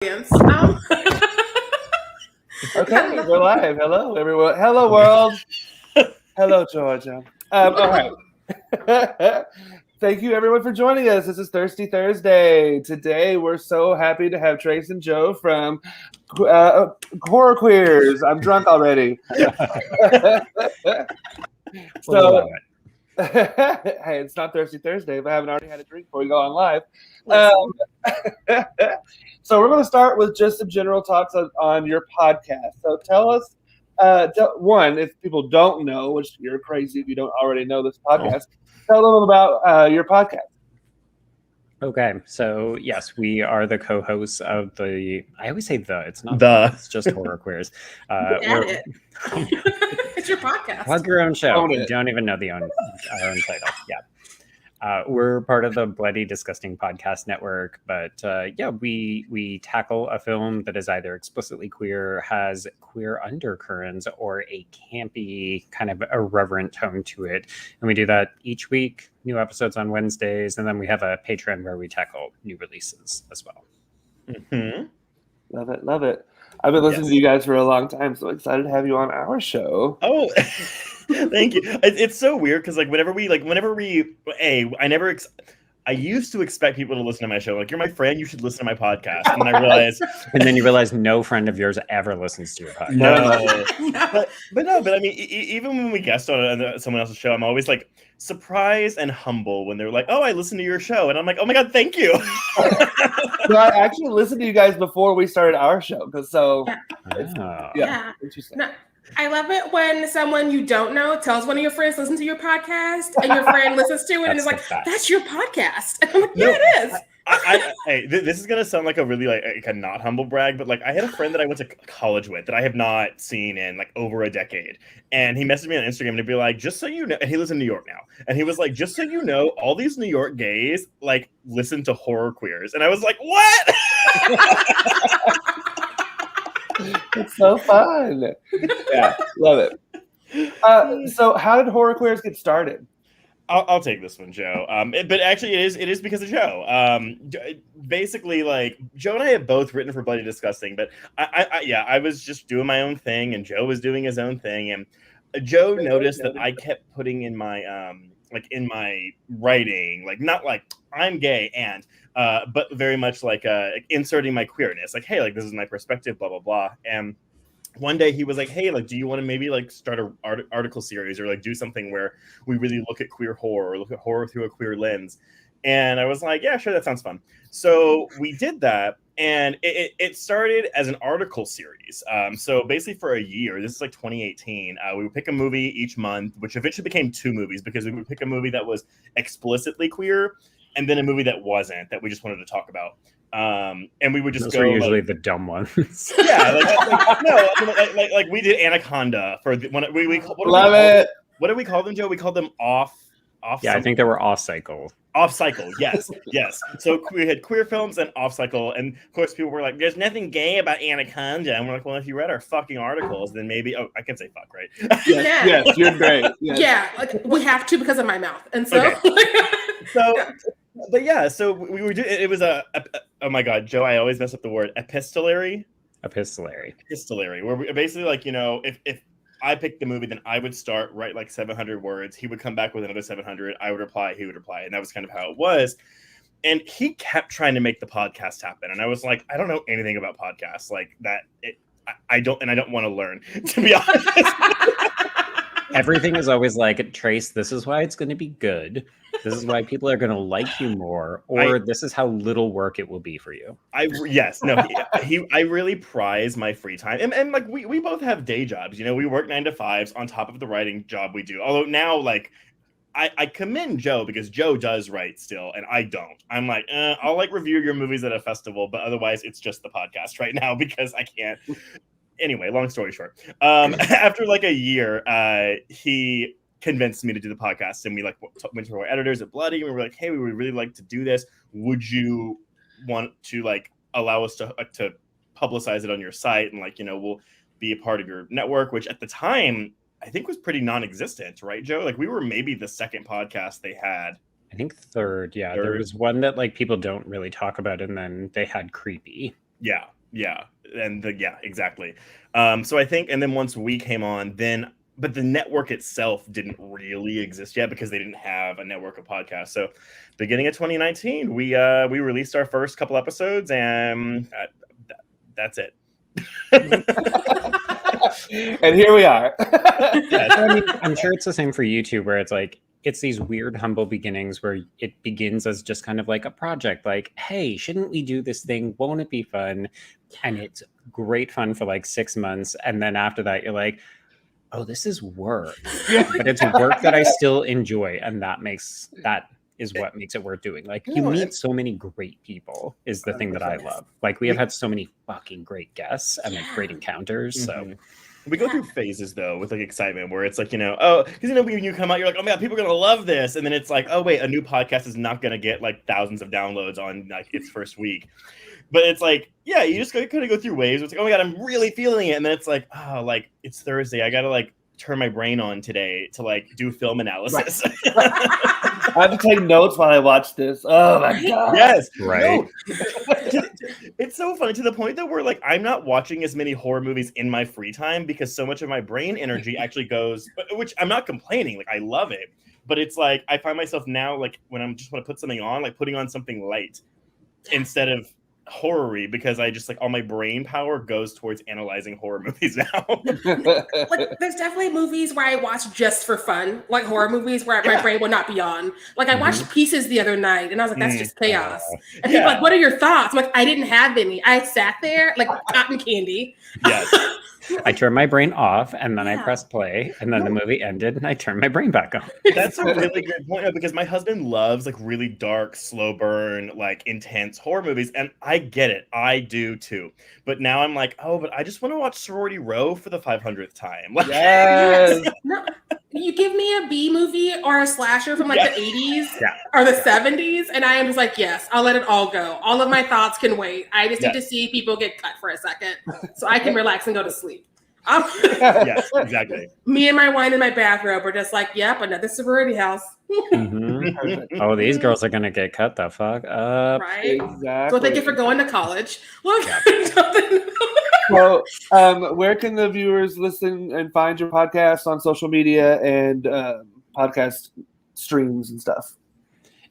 Okay, we're live. Hello, everyone. Hello, world. Hello, Georgia. All right. Thank you, everyone, for joining us. This is Thirsty Thursday. Today, we're so happy to have Trace and Joe from Horror Queers. I'm drunk already. So, hey, it's not Thirsty Thursday if I haven't already had a drink before we go on live. So we're going to start with just some general talks on your podcast. So tell us, one, if people don't know, which you're crazy if you don't already know this podcast, tell them about your podcast. Okay, so yes, we are the co-hosts of the. I always say it's not it's just Horror Queers. It's your podcast. Plug your own show. You don't even know our own title. Yeah. We're part of the Bloody Disgusting Podcast Network, but we tackle a film that is either explicitly queer, has queer undercurrents, or a campy kind of irreverent tone to it. And we do that each week, new episodes on Wednesdays, and then we have a Patreon where we tackle new releases as well. Mm-hmm. Love it. I've been listening to you guys for a long time, so excited to have you on our show. Oh, thank you. It's so weird because I used to expect people to listen to my show. Like, you're my friend, you should listen to my podcast. And I realized, and then you realize no friend of yours ever listens to your podcast. No. But I mean, even when we guest on someone else's show, I'm always like surprised and humble when they're like, "Oh, I listen to your show," and I'm like, "Oh my god, thank you." So I actually listened to you guys before we started our show, interesting. No, I love it when someone you don't know tells one of your friends listen to your podcast, and your friend listens to it and is like, "That's your podcast." And I'm like, "Yeah, it is." Hey, this is gonna sound like a really like a not humble brag, but like I had a friend that I went to college with that I have not seen in like over a decade, and he messaged me on Instagram to be like, "Just so you know," and he lives in New York now, and he was like, "Just so you know, all these New York gays like listen to Horror Queers," and I was like, "What?" It's so fun. Yeah, love it. So how did Horror Queers get started? I'll take this one, Joe. But actually, it is because of Joe. Basically, like Joe and I have both written for Bloody Disgusting, but I was just doing my own thing, and Joe was doing his own thing, and Joe noticed that I kept putting in my in my writing, like not like I'm gay but very much like inserting my queerness, like, hey, like this is my perspective, blah blah blah, and one day he was like, hey, like, do you want to maybe like start an article series or like do something where we really look at queer horror or look at horror through a queer lens? And I was like, yeah, sure, that sounds fun. So we did that, and it started as an article series. So basically for a year, this is like 2018, we would pick a movie each month, which eventually became 2 movies because we would pick a movie that was explicitly queer and then a movie that wasn't, that we just wanted to talk about. And we would just Those are usually the dumb ones. Yeah, like we did Anaconda for when we love it. What did we call them, Joe? We called them off. Yeah, I think they were off cycle. Off cycle, yes. So we had queer films and off cycle, and of course people were like, "There's nothing gay about Anaconda," and we're like, "Well, if you read our fucking articles, then maybe." Oh, I can say fuck, right? Yes, you're great. Yes. Yeah, like we have to because of my mouth, and so. Okay. So we were doing it was oh my god, Joe, I always mess up the word epistolary. Where we basically, like, you know, if I picked the movie, then I would write like 700 words. He would come back with another 700. I would reply. He would reply, and that was kind of how it was. And he kept trying to make the podcast happen, and I was like, I don't know anything about podcasts like that. I don't want to learn, to be honest. Everything is always like, Trace, this is why it's going to be good. This is why people are going to like you more, or this is how little work it will be for you. I really prize my free time, and like we both have day jobs. You know, we work 9 to 5s on top of the writing job we do. Although now, like, I commend Joe because Joe does write still, and I don't. I'm like, I'll like review your movies at a festival, but otherwise it's just the podcast right now because I can't. Anyway, long story short, after like a year, he convinced me to do the podcast, and we like went to our editors at Bloody, and we were like, hey, we would really like to do this. Would you want to like allow us to publicize it on your site, and like, you know, we'll be a part of your network, which at the time I think was pretty non-existent, right, Joe? Like, we were maybe the second podcast they had. I think third. Yeah, there was one that like people don't really talk about, and then they had Creepy. Yeah, and exactly. So I think, and then once we came on, but the network itself didn't really exist yet because they didn't have a network of podcasts. So, beginning of 2019, we released our first couple episodes, and that's it. And here we are. I mean, I'm sure it's the same for you too, where it's like it's these weird, humble beginnings where it begins as just kind of like a project, like, hey, shouldn't we do this thing? Won't it be fun? And it's great fun for like 6 months, and then after that, you're like, oh, this is work, but it's work that I still enjoy, and that is what makes it worth doing. Like, you meet so many great people is the thing that I love. Like, we have had so many fucking great guests and like great encounters. So we go through phases though with like excitement where it's like, because when you come out, you're like, oh man, people are gonna love this, and then it's like, oh wait, a new podcast is not gonna get like thousands of downloads on like its first week. But it's like, yeah, you just kind of go through waves. It's like, oh my god, I'm really feeling it, and then it's like, oh, like it's Thursday, I gotta like turn my brain on today to like do film analysis. Right. I have to take notes while I watch this. Oh my god! Yes, right. No. It's so funny to the point that we're like, I'm not watching as many horror movies in my free time because so much of my brain energy actually goes. Which I'm not complaining. Like, I love it, but it's like I find myself now like when I'm just want to put something on, like putting on something light instead of horror-y, because I just like all my brain power goes towards analyzing horror movies now. Like, there's definitely movies where I watch just for fun, like horror movies where my brain will not be on. Like, I watched Pieces the other night, and I was like, that's just chaos. And people are like, what are your thoughts? I'm like, I didn't have any. I sat there like cotton candy. Yes. I turned my brain off, and then I pressed play, and then the movie ended, and I turned my brain back on. That's a really good point, because my husband loves like really dark, slow burn, like intense horror movies, and I get it. I do too. But now I'm like, oh, but I just want to watch Sorority Row for the 500th time. Like, yes. No, you give me a B movie or a slasher from like the 80s or the 70s, and I am just like, yes, I'll let it all go. All of my thoughts can wait. I just need to see people get cut for a second so I can relax and go to sleep. Yes, exactly. Me and my wine in my bathrobe are just like, yep, another sorority house. Oh, these girls are gonna get cut the fuck up. Right? Exactly. That's what they get for going to college. Look. So, where can the viewers listen and find your podcast on social media and podcast streams and stuff?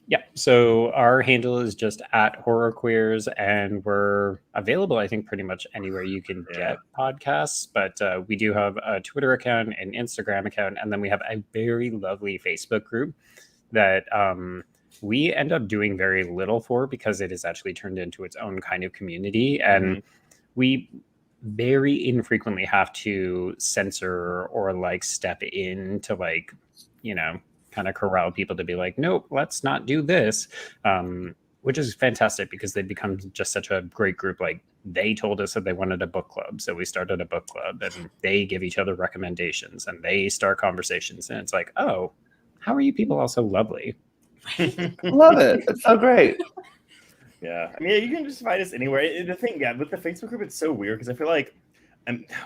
Yeah, so our handle is just @HorrorQueers, and we're available, I think, pretty much anywhere you can get podcasts. But we do have a Twitter account, an Instagram account, and then we have a very lovely Facebook group that we end up doing very little for because it has actually turned into its own kind of community. And we very infrequently have to censor or like step in to like, kind of corral people to be like, nope, let's not do this, which is fantastic because they become just such a great group. Like, they told us that they wanted a book club, so we started a book club, and they give each other recommendations and they start conversations, and it's like, oh, how are you people all so lovely? Love it. It's so great. Yeah, I mean, you can just find us anywhere. The thing, with the Facebook group, it's so weird because I feel like,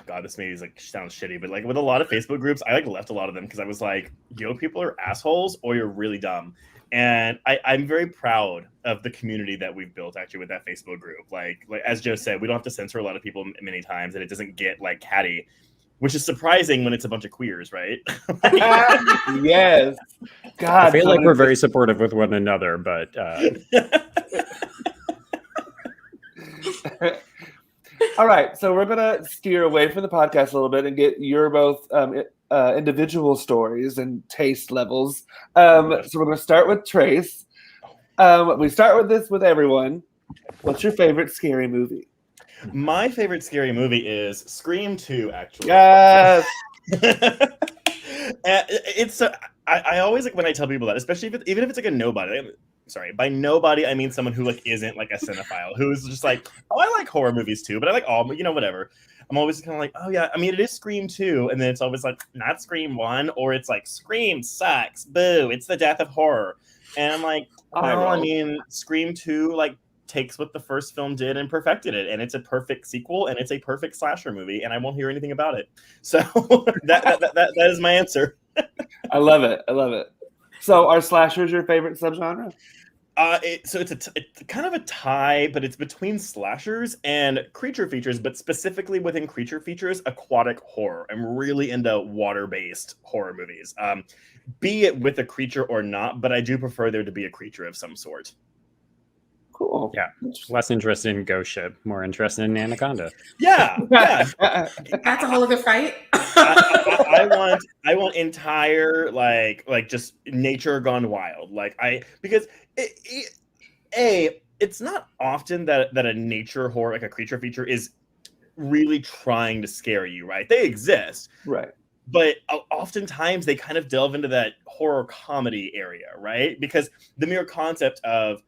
God, this maybe like sounds shitty, but like with a lot of Facebook groups, I like left a lot of them because I was like, people are assholes or you're really dumb. And I'm very proud of the community that we've built actually with that Facebook group. Like as Joe said, we don't have to censor a lot of people many times, and it doesn't get like catty, which is surprising when it's a bunch of queers, right? Yes. God, I feel like we're very supportive with one another, but all right, so we're gonna steer away from the podcast a little bit and get your both individual stories and taste levels. So we're gonna start with Trace. We start with this with everyone. What's your favorite scary movie? My favorite scary movie is Scream 2, actually. Yes. It's I always like when I tell people that, especially even if it's like a nobody. Sorry, by nobody I mean someone who like isn't like a cinephile, who is just like, oh, I like horror movies too, but I like all, whatever. I'm always kind of like, oh yeah, I mean, it is Scream 2, and then it's always like not Scream 1, or it's like Scream sucks, boo, it's the death of horror, and I'm like, well, I mean, Scream 2 like takes what the first film did and perfected it, and it's a perfect sequel, and it's a perfect slasher movie, and I won't hear anything about it. So that is my answer. I love it. So are slashers your favorite subgenre? So it's kind of a tie, but it's between slashers and creature features, but specifically within creature features, aquatic horror. I'm really into water-based horror movies, be it with a creature or not, but I do prefer there to be a creature of some sort. Cool. Yeah. Less interested in Ghost Ship, more interested in Anaconda. Yeah. That's a whole other fight. I want entire like just nature gone wild. Because it's not often that a nature horror, like a creature feature, is really trying to scare you, right? They exist, right? But oftentimes they kind of delve into that horror comedy area, right? Because the mere concept of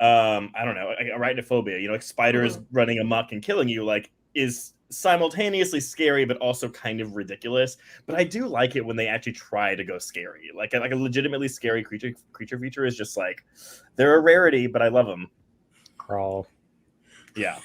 I don't know, arachnophobia, like spiders running amok and killing you, is simultaneously scary but also kind of ridiculous. But I do like it when they actually try to go scary. Like a legitimately scary creature feature is just they're a rarity, but I love them. Crawl. Yeah.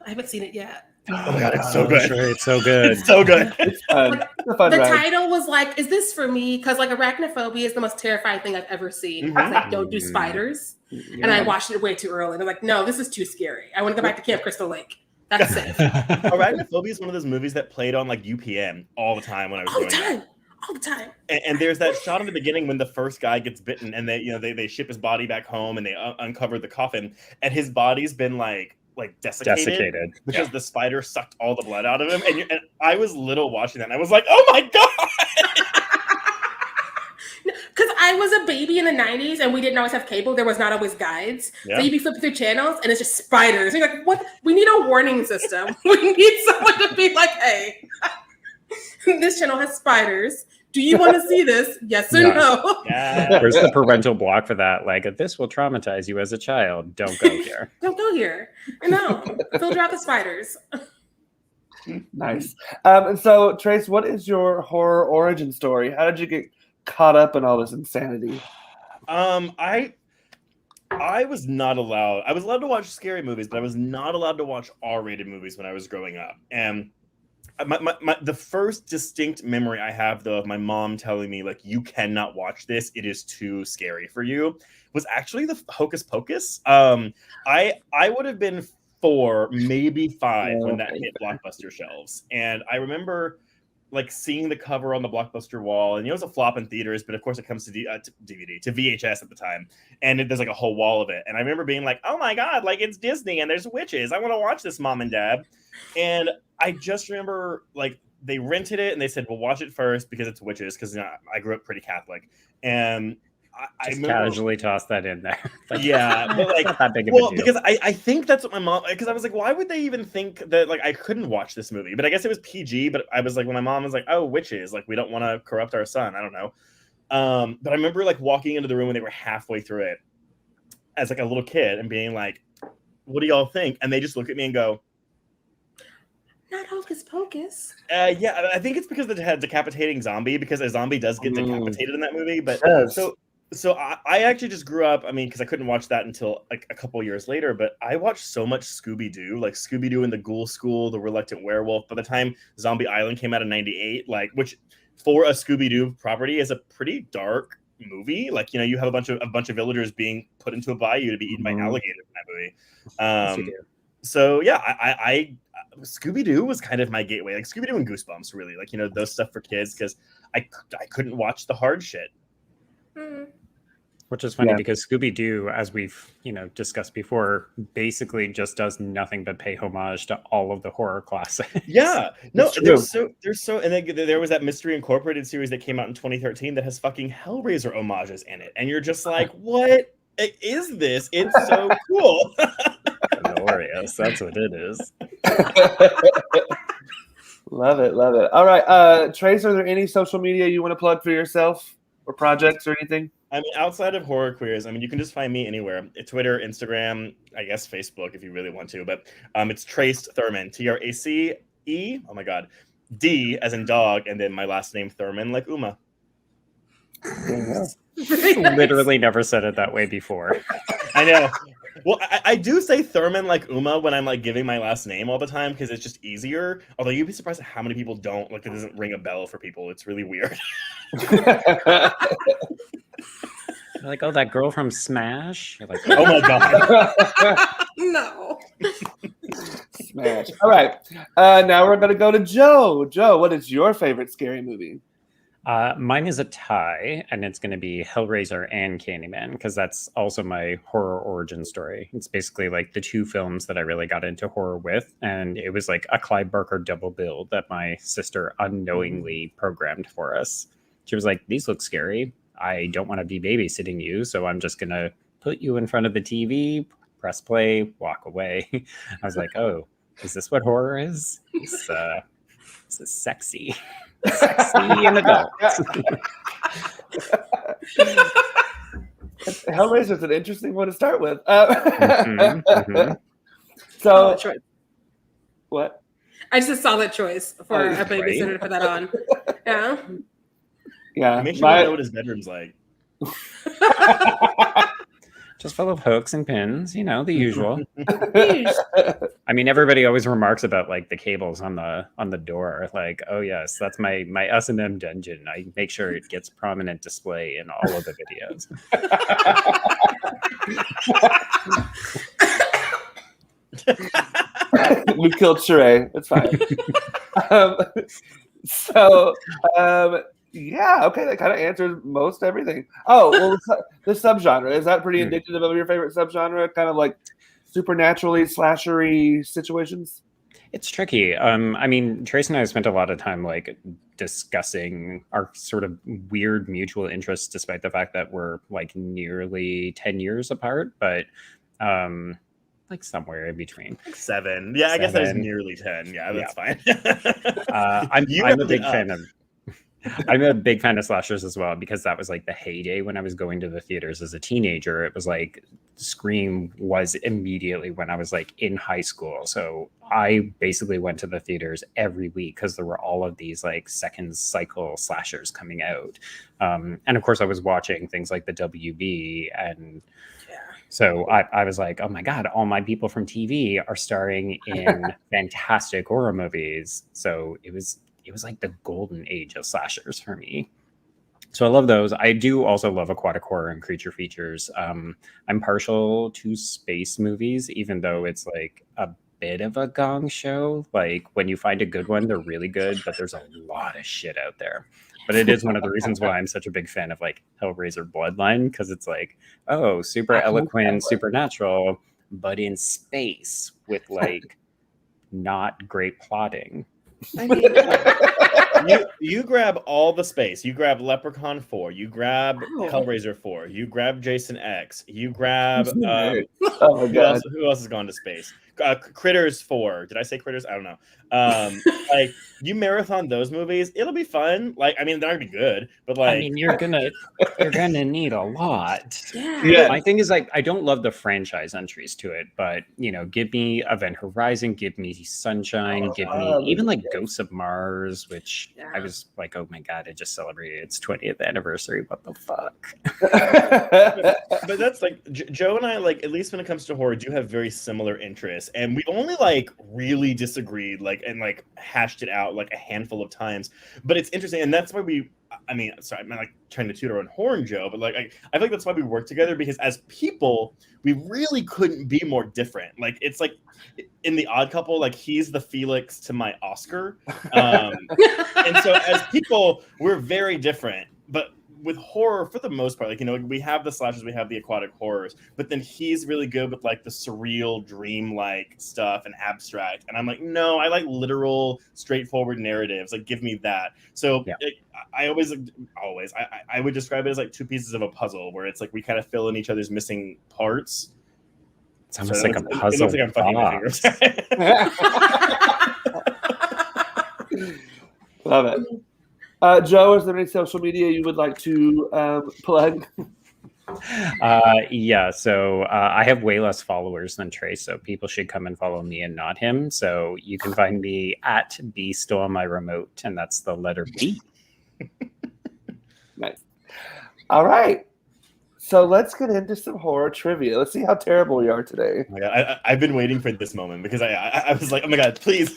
I haven't seen it yet. Oh my god, it's so good. Sure, it's so good. It's so good. It's fun. It's a fun the ride. title was is this for me? Because arachnophobia is the most terrifying thing I've ever seen. I was like, don't do spiders. Yeah. And I watched it way too early. And I'm like, no, this is too scary. I want to go back to Camp Crystal Lake. That's safe. Arachnophobia is one of those movies that played on UPN all the time when I was growing up. All the time. And there's that shot in the beginning when the first guy gets bitten and they ship his body back home and they uncover the coffin and his body's been desiccated because the spider sucked all the blood out of him. And I was little watching that and I was like, oh my god. Because I was a baby in the 90s and we didn't always have cable. There was not always guides. Yeah. So you'd be flipping through channels and it's just spiders. And you're like, what? We need a warning system. We need someone to be like, hey, this channel has spiders. Do you want to see this? Yes or no? Yeah. Where's the parental block for that? This will traumatize you as a child. Don't go here. Don't go here. No. Filter out the spiders. Nice. And so, Trace, what is your horror origin story? How did you get caught up in all this insanity? I was not allowed. I was allowed to watch scary movies, but I was not allowed to watch R-rated movies when I was growing up. And the first distinct memory I have, though, of my mom telling me, you cannot watch this, it is too scary for you, was actually the Hocus Pocus. I would have been 4, maybe 5 when that hit Blockbuster shelves. And I remember seeing the cover on the Blockbuster wall, and it was a flop in theaters, but of course it comes to DVD, to VHS at the time, and there's a whole wall of it. And I remember being like, oh my god, it's Disney and there's witches. I want to watch this, Mom and Dad. And I just remember they rented it and they said, well, watch it first because it's witches, because I grew up pretty Catholic. And I just remember, casually toss that in there. Yeah, but not that big of a deal. Because I think that's what my mom, because I was like, why would they even think that I couldn't watch this movie? But I guess it was PG. But I was when my mom was like, oh, witches, we don't want to corrupt our son. I don't know. But I remember walking into the room when they were halfway through it as a little kid and being like, what do y'all think? And they just look at me and go, not Hocus Pocus. Yeah, I think it's because they had decapitating zombie, because a zombie does get decapitated in that movie. But so I actually just grew up, because I couldn't watch that until a couple years later, but I watched so much Scooby-Doo, Scooby-Doo and the Ghoul School, The Reluctant Werewolf. By the time Zombie Island came out in 98, which for a Scooby-Doo property is a pretty dark movie. You have a bunch of villagers being put into a bayou to be eaten by alligators in that movie. So yeah, I Scooby-Doo was kind of my gateway, Scooby-Doo and Goosebumps, really, those stuff for kids, because I couldn't watch the hard shit. Which is funny because Scooby-Doo, as we've discussed before, basically just does nothing but pay homage to all of the horror classics. Yeah, no, there's so, and then there was that Mystery Incorporated series that came out in 2013 that has fucking Hellraiser homages in it, and you're just like, what is this? It's so cool. Glorious, that's what it is. Love it. All right, Trace, are there any social media you want to plug for yourself or projects or anything? Outside of Horror Queers, you can just find me anywhere. Twitter, Instagram, I guess Facebook if you really want to, but it's Traced Thurman, Trace. Oh my god, D as in dog, and then my last name Thurman, like Uma. Literally never said it that way before. I know. Well, I do say Thurman like Uma when I'm giving my last name all the time because it's just easier. Although you'd be surprised at how many people don't. It doesn't ring a bell for people. It's really weird. Like, oh, that girl from Smash. You're like, Oh my god. No. Smash. All right. Now we're going to go to Joe. Joe, what is your favorite scary movie? Mine is a tie, and it's going to be Hellraiser and Candyman, because that's also my horror origin story. It's basically like the two films that I really got into horror with, and it was like a Clive Barker double bill that my sister unknowingly programmed for us. She was like, these look scary. I don't want to be babysitting you, so I'm just going to put you in front of the TV, press play, walk away. I was like, oh, is this what horror is? This is sexy. Sexy and adult. Hellraiser is an interesting one to start with. Solid So, choice. what? I just a solid choice for Oh, a babysitter to put that on. Yeah. Yeah. Make sure you know what his bedroom's like. Just full of hooks and pins, you know, the usual. I mean, everybody always remarks about like the cables on the door. Like, oh yes, that's my S&M dungeon. I make sure it gets prominent display in all of the videos. We killed Sharai. It's fine. Yeah, okay, that kind of answers most everything. Oh, well, the subgenre, is that pretty indicative of your favorite subgenre? Kind of like supernaturally slashery situations? It's tricky. I mean, Trace and I spent a lot of time like discussing our sort of weird mutual interests, despite the fact that we're like nearly 10 years apart, but like somewhere in between. 7. Yeah, I guess that is nearly 10. Yeah, that's fine. I'm a big fan of I'm a big fan of slashers as well, because that was like the heyday when I was going to the theaters as a teenager. It was like Scream was immediately when I was like in high school. So I basically went to the theaters every week because there were all of these like second cycle slashers coming out. And of course I was watching things like the WB, and so I was like, oh my God, all my people from TV are starring in fantastic horror movies. So it was like the golden age of slashers for me. So I love those. I do also love aquatic horror and creature features. I'm partial to space movies, even though it's like a bit of a gong show. Like when you find a good one, they're really good, but there's a lot of shit out there. But it is one of the reasons why I'm such a big fan of like Hellraiser Bloodline, because it's like, oh, super eloquent, supernatural, but in space with like not great plotting. I mean, you grab all the space. You grab Leprechaun 4. You grab Hellraiser 4. You grab Jason X. You grab oh my God. Who else has gone to space? Critters 4. Did I say Critters? I don't know. Like you marathon those movies, it'll be fun. Like I mean, they're gonna be good, but like I mean, you're gonna need a lot. yeah. My thing is like I don't love the franchise entries to it, but you know, give me Event Horizon, give me Sunshine, give me even like Ghosts of Mars, which I was like, oh my God, it just celebrated its 20th anniversary. What the fuck? But that's like Joe and I, like at least when it comes to horror, do have very similar interests, and we only like really disagreed like and like hashed it out like a handful of times. But it's interesting, and that's why I mean, sorry, I'm not like trying to toot our own horn, Joe, but like I feel like that's why we work together, because as people, we really couldn't be more different. Like it's like in The Odd Couple, like he's the Felix to my Oscar, and so as people, we're very different. But with horror, for the most part, like, you know, we have the slashers, we have the aquatic horrors, but then he's really good with like the surreal, dream-like stuff and abstract. And I'm like, no, I like literal, straightforward narratives. Like, give me that. So I would describe it as like two pieces of a puzzle, where it's like we kind of fill in each other's missing parts. It's almost like a puzzle. It looks like I'm fucking my fingers. Love it. Joe, is there any social media you would like to plug? Yeah, so I have way less followers than Trace, so people should come and follow me and not him. So you can find me at B Stole My Remote, and that's the letter B. Nice. All right. So let's get into some horror trivia. Let's see how terrible we are today. Oh my God, I've been waiting for this moment, because I was like, oh my God, please.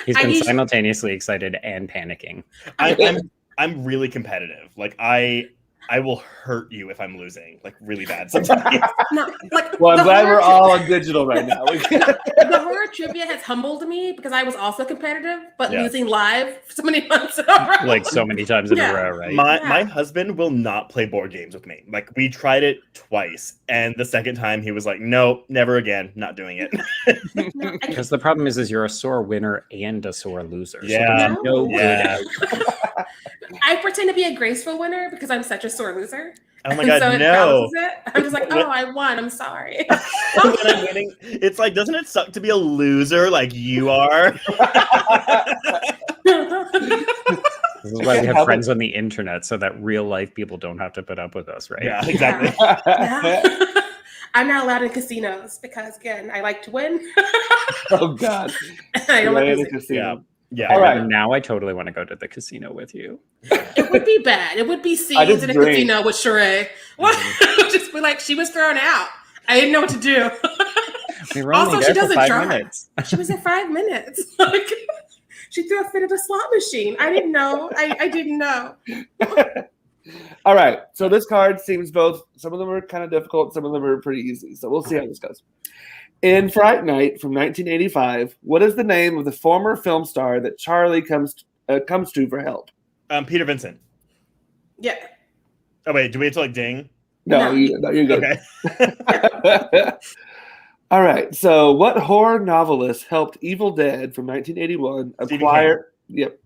He's been simultaneously excited and panicking. I'm really competitive. Like I I will hurt you if I'm losing, like really bad sometimes. No, like Well, I'm the glad we're horror all on digital right now. the horror trivia has humbled me because I was also competitive, but Yeah. losing live so many months in a row. Like so many times in a Yeah. row, right? My husband will not play board games with me. Like we tried it twice, and the second time he was like, "No, never again, not doing it." No, Because the problem is you're a sore winner and a sore loser. Yeah. So there's no Yeah. good. I pretend to be a graceful winner because I'm such a sore loser. Oh my And god, so it no! balances it. I'm just like, When- oh, I won. I'm sorry. When I'm winning, it's like, doesn't it suck to be a loser like you are? This is why we have How friends on the internet, so that real life people don't have to put up with us, right? Yeah, exactly. Yeah. I'm not allowed in casinos because, again, I like to win. Oh God! I don't like Right in the losing. casino. Yeah. All right. Now I totally want to go to the casino with you. It would be bad. It would be I scenes just in a drink. casino with Sharai. Just be like, she was thrown out. I didn't know what to do. We were Also, only she there for doesn't 5 charge. minutes. She was there 5 minutes. Like, she threw a fit at a slot machine. I didn't know. I didn't know. All right. So this card seems both. Some of them are kind of difficult. Some of them are pretty easy. So we'll see how this goes. In Fright Night from 1985, what is the name of the former film star that Charlie comes to for help? Peter Vincent. Yeah. Oh wait, do we have to like ding? No, No. you're good. Okay. All right. So, what horror novelist helped Evil Dead from 1981 Stephen acquire? Yep.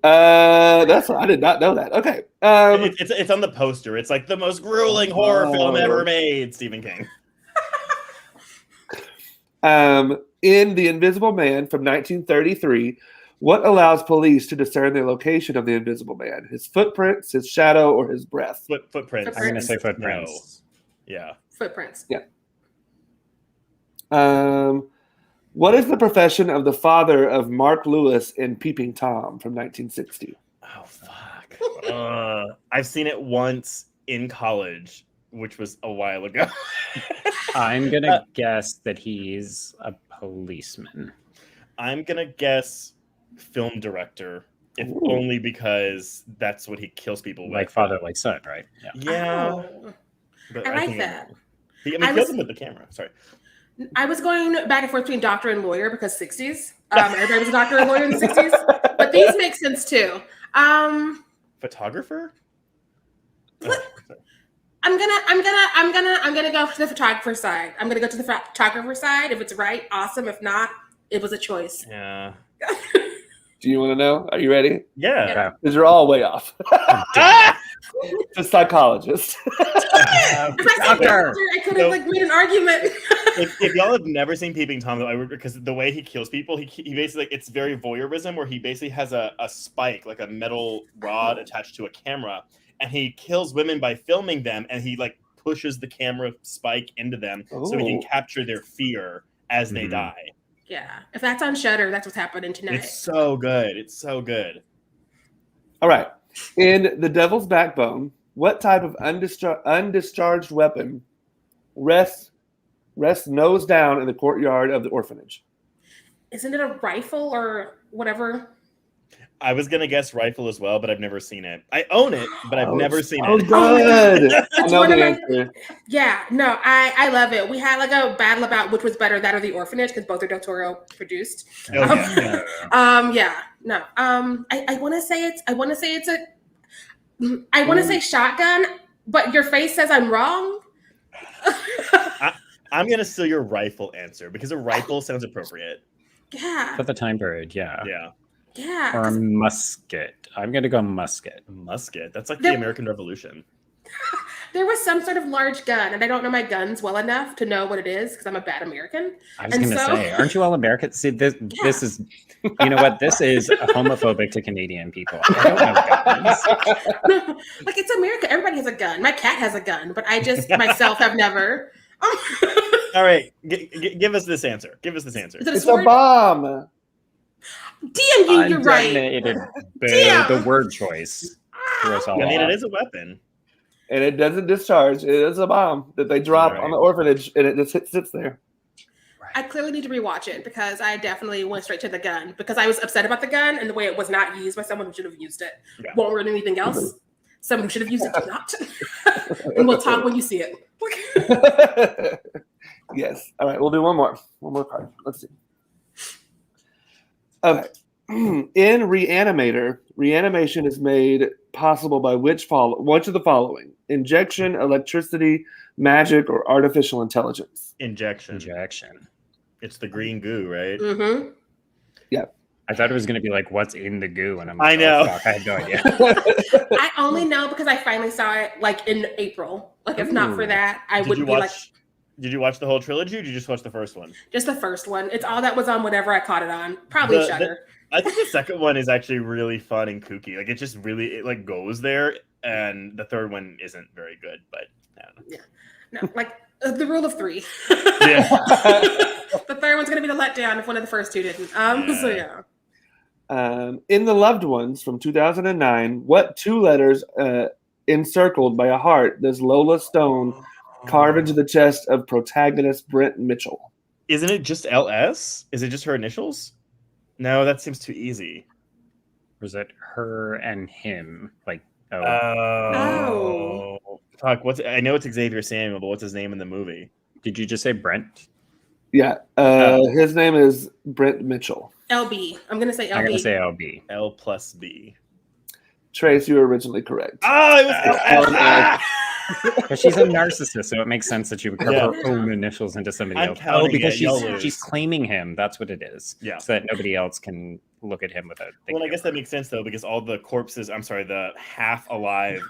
I did not know that. Okay. It's on the poster. It's like the most grueling horror film ever made. Stephen King. In The Invisible Man from 1933, what allows police to discern the location of the Invisible Man? His footprints, his shadow, or his breath? Footprints. I'm going to say footprints. No. Yeah. Footprints. What is the profession of the father of Mark Lewis in Peeping Tom from 1960? Oh fuck. I've seen it once in college, which was a while ago. I'm going to guess that he's a policeman. I'm gonna guess film director, if Ooh. only because that's what he kills people with. Like father, like son, right? Yeah. Yeah. Oh. But I like think that. He I kills was- him with the camera. Sorry. I was going back and forth between doctor and lawyer because 60s. Everybody was a doctor and lawyer in the 60s. But these make sense too. Photographer? What? I'm gonna go to the photographer side. I'm gonna go to the photographer side. If it's right, awesome. If not, it was a choice. Yeah. Do you want to know? Are you ready? Yeah. Okay. Because you're all way off. The psychologist. If I said doctor, I could have made an argument. If y'all have never seen Peeping Tom, though, because the way he kills people, he basically it's very voyeurism, where he basically has a spike, like a metal rod attached to a camera, and he kills women by filming them, and he like pushes the camera spike into them so he can capture their fear as they die. Yeah, if that's on Shudder, that's what's happening tonight. It's so good. It's so good. All right. In The Devil's Backbone, what type of undischarged weapon rests nose down in the courtyard of the orphanage? Isn't it a rifle or whatever? I was gonna guess rifle as well, but I've never seen it. I own it, but I've never seen Oh, it. good. I know one the of answer. Yeah, no, I love it. We had like a battle about which was better, that or the orphanage, because both are Del Toro produced. Oh, yeah. I want to say shotgun, but your face says I'm wrong. I'm gonna steal your rifle answer because a rifle sounds appropriate. Yeah, For the time period, yeah. Yeah. yeah. Or a musket. I'm going to go musket. Musket. That's like There- the American Revolution. There was some sort of large gun, and I don't know my guns well enough to know what it is because I'm a bad American. I was And going to so- say, aren't you all American? See, this is, you know what? This is homophobic to Canadian people. I don't know guns. Like, it's America. Everybody has a gun. My cat has a gun, but I just myself have never. All right, give us this answer. Give us this answer. Is it a It's a sword? bomb. Damn you, you're right. Undetonated. Boo. Damn. The word choice. Threw us all I mean, off. it is a weapon. And it doesn't discharge. It is a bomb that they drop on the orphanage, and it just sits there. I clearly need to rewatch it because I definitely went straight to the gun because I was upset about the gun and the way it was not used by someone who should have used it. Yeah. Won't ruin anything else. Someone who should have used it did not. And we'll talk when you see it. Yes. All right, we'll do one more card. Let's see. Okay. In Reanimator, reanimation is made possible by which of the following: injection, electricity, magic, or artificial intelligence? Injection. It's the green goo, right? Mm-hmm. Yeah. I thought it was going to be like, what's in the goo? And I'm like, I know. Oh, fuck, I had no idea. I only know because I finally saw it like in April. Like if not for that, I would be like. Did you watch the whole trilogy or did you just watch the first one? Just the first one. It's all that was on whatever I caught it on. Probably Shudder. I think the second one is actually really fun and kooky. Like it just really like goes there, and the third one isn't very good. But I don't know. Yeah, no, like the rule of three. Yeah. The third one's gonna be the letdown if one of the first two didn't. So yeah. In The Loved Ones from 2009, what two letters encircled by a heart does Lola Stone carve into the chest of protagonist Brent Mitchell? Isn't it just LS? Is it just her initials? No, that seems too easy. Was it her and him? Like, Oh. Fuck, I know it's Xavier Samuel, but what's his name in the movie? Did you just say Brent? Yeah. His name is Brent Mitchell. LB. I'm gonna say LB. I'm going to say LB. L plus B. Trace, you were originally correct. Oh, it was LS. Because she's a narcissist, so it makes sense that she would carve her own initials into somebody else. Oh, because she's claiming him. That's what it is. Yeah. So that nobody else can look at him without thinking. Well, I guess that makes sense, though, because all the corpses, the half-alive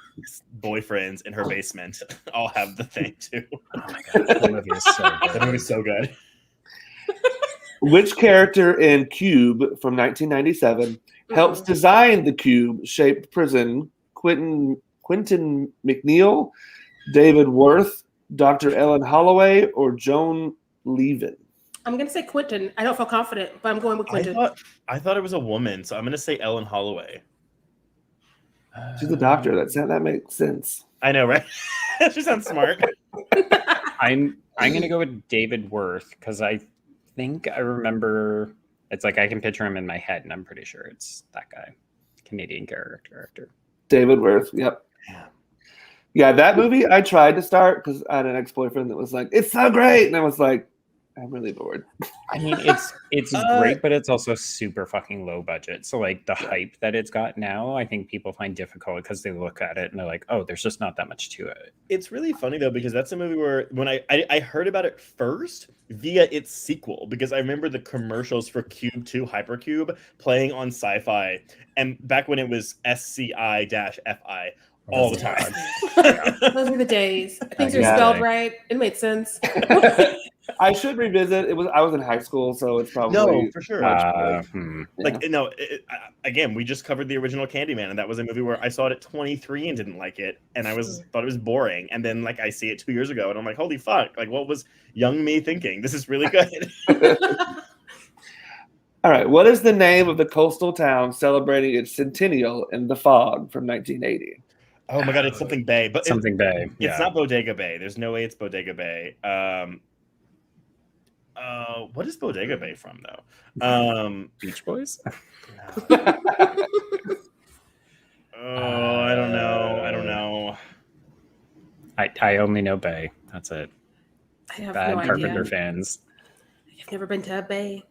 boyfriends in her basement all have the thing, too. Oh, my God. That movie is so good. That movie's so good. Which character in Cube from 1997 helps design the cube-shaped prison? Quentin McNeil, David Worth, Dr. Ellen Holloway, or Joan Levin? I'm going to say Quentin. I don't feel confident, but I'm going with Quentin. I thought it was a woman, so I'm going to say Ellen Holloway. She's a doctor. That makes sense. I know, right? She sounds smart. I'm going to go with David Worth because I think I remember. It's like I can picture him in my head, and I'm pretty sure it's that guy, Canadian character. David Worth. Yep. Yeah, that movie I tried to start because I had an ex-boyfriend that was like, "It's so great," and I was like, "I'm really bored." I mean, it's great, but it's also super fucking low budget. So like the hype that it's got now, I think people find difficult because they look at it and they're like, "Oh, there's just not that much to it." It's really funny though because that's a movie where when I heard about it first via its sequel because I remember the commercials for Cube 2 Hypercube playing on Sci-Fi and back when it was SCI-FI. All the time. Those were the days. Things are spelled right. It made sense. I should revisit. I was in high school, so it's probably for sure. Again, we just covered the original Candyman, and that was a movie where I saw it at 23 and didn't like it, and I thought it was boring. And then I see it 2 years ago, and I'm like, holy fuck! Like, what was young me thinking? This is really good. All right, what is the name of the coastal town celebrating its centennial in The Fog from 1980? Oh my god, it's something Bay, but something Bay. Yeah. It's not Bodega Bay. There's no way it's Bodega Bay. What is Bodega Bay from though? Beach Boys. I don't know. I only know Bay. That's it. I have Bad no Carpenter idea. fans. I've never been to a bay.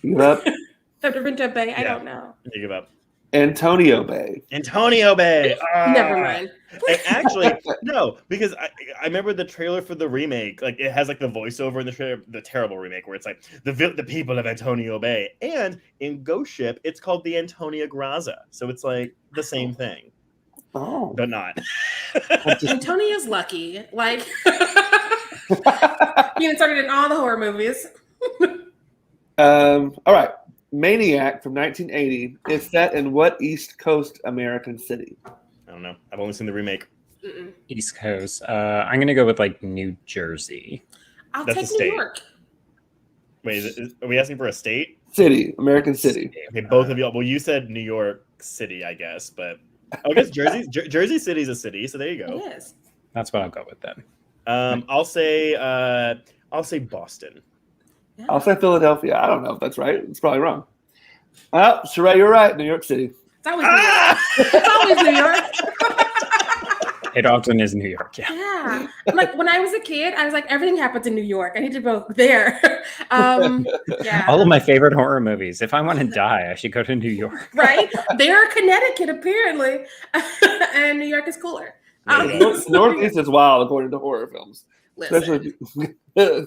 Give up. I've never been to a bay. I don't know. You give up. Antonio Bay. Antonio Bay. Never mind. Actually, no, because I remember the trailer for the remake. Like it has like the voiceover in the trailer, the terrible remake where it's like the people of Antonio Bay, and in Ghost Ship it's called the Antonia Graza. So it's like the same thing. Oh, but not. Antonia's lucky. Like being started in all the horror movies. All right. Maniac from 1980 is set in what East Coast American city? I don't know. I've only seen the remake. East Coast. I'm going to go with New Jersey. I'll take New York. Wait, are we asking for a state? City. American city. Okay, both of y'all. Well, you said New York City, I guess, but I guess Jersey City's a city, so there you go. It is. That's what I'll go with then. I'll say Boston. Yeah. I'll say Philadelphia. I don't know if that's right. It's probably wrong. Oh, Sharai, you're right. New York City. It's always New York. It's always New York. It often is New York, yeah. Yeah. Like when I was a kid, I was like, everything happens in New York. I need to go there. Yeah. All of my favorite horror movies. If I want to die, I should go to New York. Right? They're Connecticut, apparently. And New York is cooler. Northeast is wild according to horror films. Listen, Especially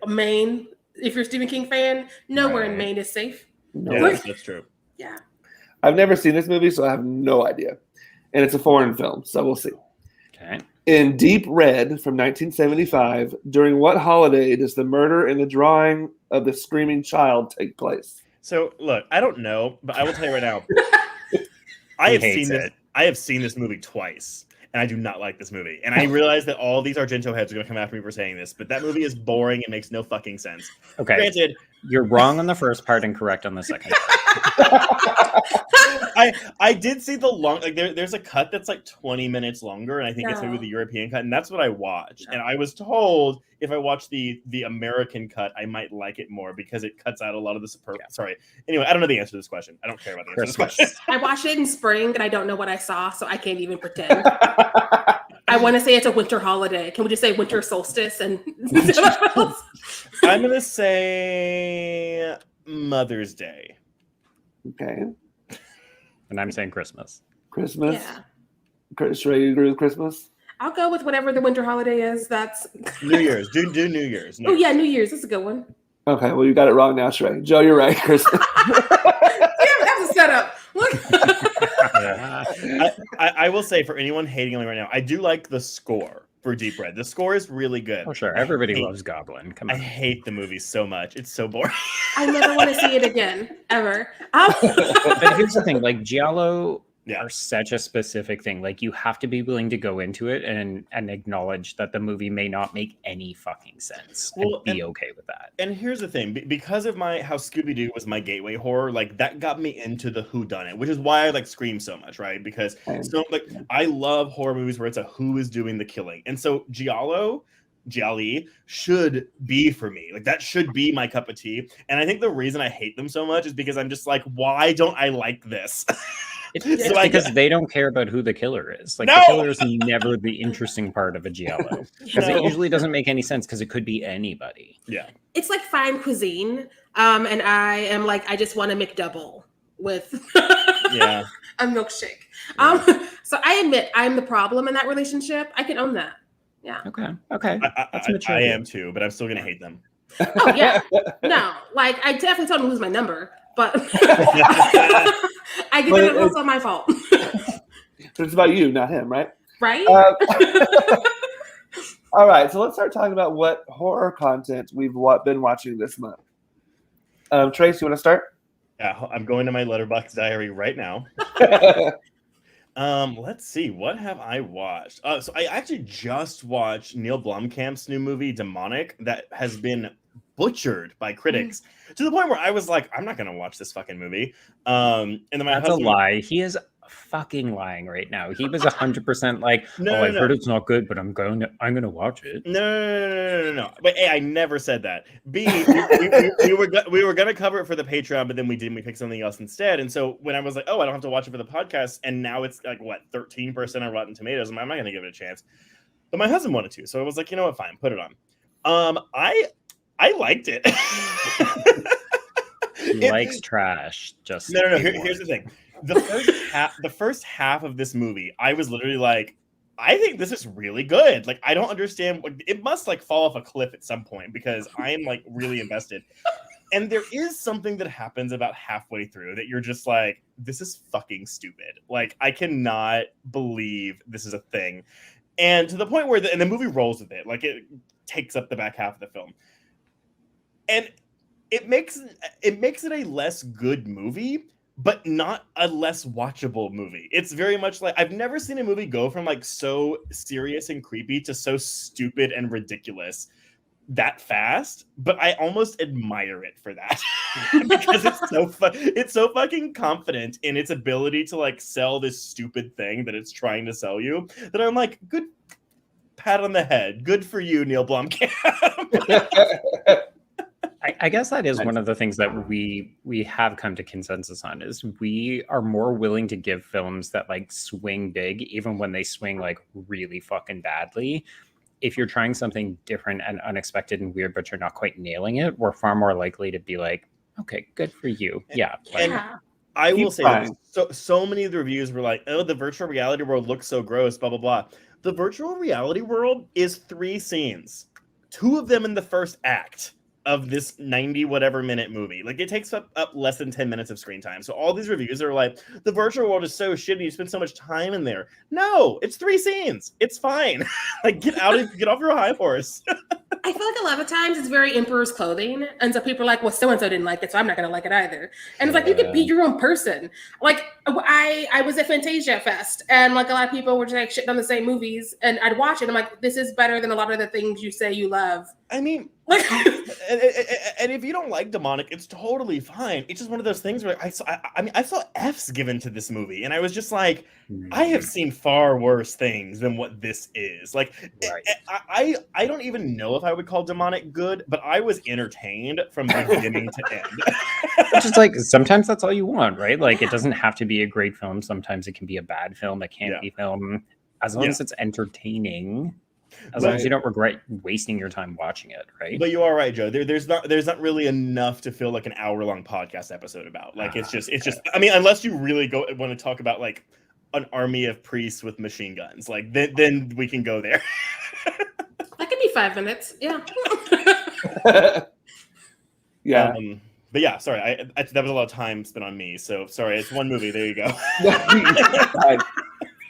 Maine, if you're a Stephen King fan, nowhere in Maine is safe. Yeah, that's true. Yeah. I've never seen this movie, so I have no idea. And it's a foreign film, so we'll see. Okay. In Deep Red from 1975, during what holiday does the murder in the drawing of the screaming child take place? So look, I don't know, but I will tell you right now. I have seen this movie twice, and I do not like this movie. And I realize that all these Argento heads are going to come after me for saying this, but that movie is boring and makes no fucking sense. Okay. Granted, you're wrong on the first part and correct on the second part. I did see the long, like there's a cut that's like 20 minutes longer, and I think it's maybe the European cut, and that's what I watched. And I was told if I watch the American cut, I might like it more because it cuts out a lot of the Sorry. Anyway, I don't know the answer to this question. I don't care about the answer to this question. I watched it in spring, and I don't know what I saw, so I can't even pretend. I want to say it's a winter holiday. Can we just say winter solstice? And I'm going to say Mother's Day. Okay. And I'm saying Christmas. Christmas? Yeah. Sharai, you agree with Christmas? I'll go with whatever the winter holiday is. That's New Year's. Do New Year's. Oh, yeah, New Year's. That's a good one. Okay, well, you got it wrong now, Sharai. Joe, you're right. Christmas. Yeah, that's a setup. I will say, for anyone hating on me right now, I do like the score for Deep Red. The score is really good. Oh, sure. Everybody loves Goblin. Come on. I hate the movie so much. It's so boring. I never want to see it again, ever. But here's the thing, like Giallo are such a specific thing. Like you have to be willing to go into it and acknowledge that the movie may not make any fucking sense and be okay with that. And here's the thing, because of how Scooby-Doo was my gateway horror, like that got me into the whodunit, which is why I like Scream so much, right? Because I love horror movies where it's a who is doing the killing. And so Gialli should be for me. Like that should be my cup of tea. And I think the reason I hate them so much is because I'm just like, why don't I like this? It's because they don't care about who the killer is. Like the killer is never the interesting part of a Giallo. Because it usually doesn't make any sense because it could be anybody. Yeah. It's like fine cuisine. And I am like, I just want a McDouble with a milkshake. Yeah. So I admit I'm the problem in that relationship. I can own that. Yeah. Okay. I am too, but I'm still gonna hate them. Oh yeah. No, like I definitely told him to lose my number, but I get that it's also my fault. It's about you, not him, right? Right. All right, so let's start talking about what horror content we've been watching this month. Trace, you want to start? Yeah, I'm going to my Letterboxd diary right now. Let's see, what have I watched? So I actually just watched Neil Blomkamp's new movie, Demonic, that has been butchered by critics to the point where I was like, I'm not gonna watch this fucking movie. And then my husband, a lie. He is fucking lying right now. He was 100% like, I've heard it's not good, but I'm gonna watch it. No. But A, I never said that. B, we were gonna cover it for the Patreon, but then we didn't. We picked something else instead. And so when I was like, I don't have to watch it for the podcast, and now it's like 13% on Rotten Tomatoes. I'm not gonna give it a chance. But my husband wanted to, so I was like, you know what, fine, put it on. I liked it. He likes trash. Just no. Here's the thing. The first half of this movie, I was literally like, I think this is really good. Like, I don't understand. It must like fall off a cliff at some point because I am like really invested. And there is something that happens about halfway through that you're just like, this is fucking stupid. Like, I cannot believe this is a thing. And to the point where the movie rolls with it. Like, it takes up the back half of the film. And it makes it a less good movie, but not a less watchable movie. It's very much like, I've never seen a movie go from like so serious and creepy to so stupid and ridiculous that fast, but I almost admire it for that. Because it's so fucking confident in its ability to like sell this stupid thing that it's trying to sell you that I'm like, good pat on the head. Good for you, Neil Blomkamp. I guess that is one of the things that we have come to consensus on is we are more willing to give films that like swing big, even when they swing like really fucking badly. If you're trying something different and unexpected and weird, but you're not quite nailing it, we're far more likely to be like, okay, good for you. Yeah. Like, I will say that so many of the reviews were like, oh, the virtual reality world looks so gross, blah, blah, blah. The virtual reality world is 3 scenes, 2 of them in the first act of this 90 whatever minute movie. Like, it takes up less than 10 minutes of screen time. So all these reviews are like, the virtual world is so shitty, you spend so much time in there. No, it's 3 scenes. It's fine. Like, get off your high horse. I feel like a lot of times it's very Emperor's Clothing. And so people are like, well, so-and-so didn't like it, so I'm not going to like it either. And it's like, you could be your own person. Like, I was at Fantasia Fest, and like a lot of people were just like shitting on the same movies, and I'd watch it. I'm like, this is better than a lot of the things you say you love. I mean, and if you don't like demonic, it's totally fine. It's just one of those things where I saw F's given to this movie, and I was just like, I have seen far worse things than what this is. Like, right. I don't even know if I would call demonic good, but I was entertained from beginning to end. Which is like, sometimes that's all you want, right? Like, it doesn't have to be a great film. Sometimes it can be a bad film. It can't be film. As long as it's entertaining. As long as you don't regret wasting your time watching it, right? But you are right, Joe. There's not really enough to feel like an hour-long podcast episode about. Like, it's just. I mean, unless you really want to talk about like an army of priests with machine guns, like then we can go there. That could be 5 minutes. Yeah. Yeah. But yeah, sorry, that was a lot of time spent on me. So sorry, it's one movie. There you go.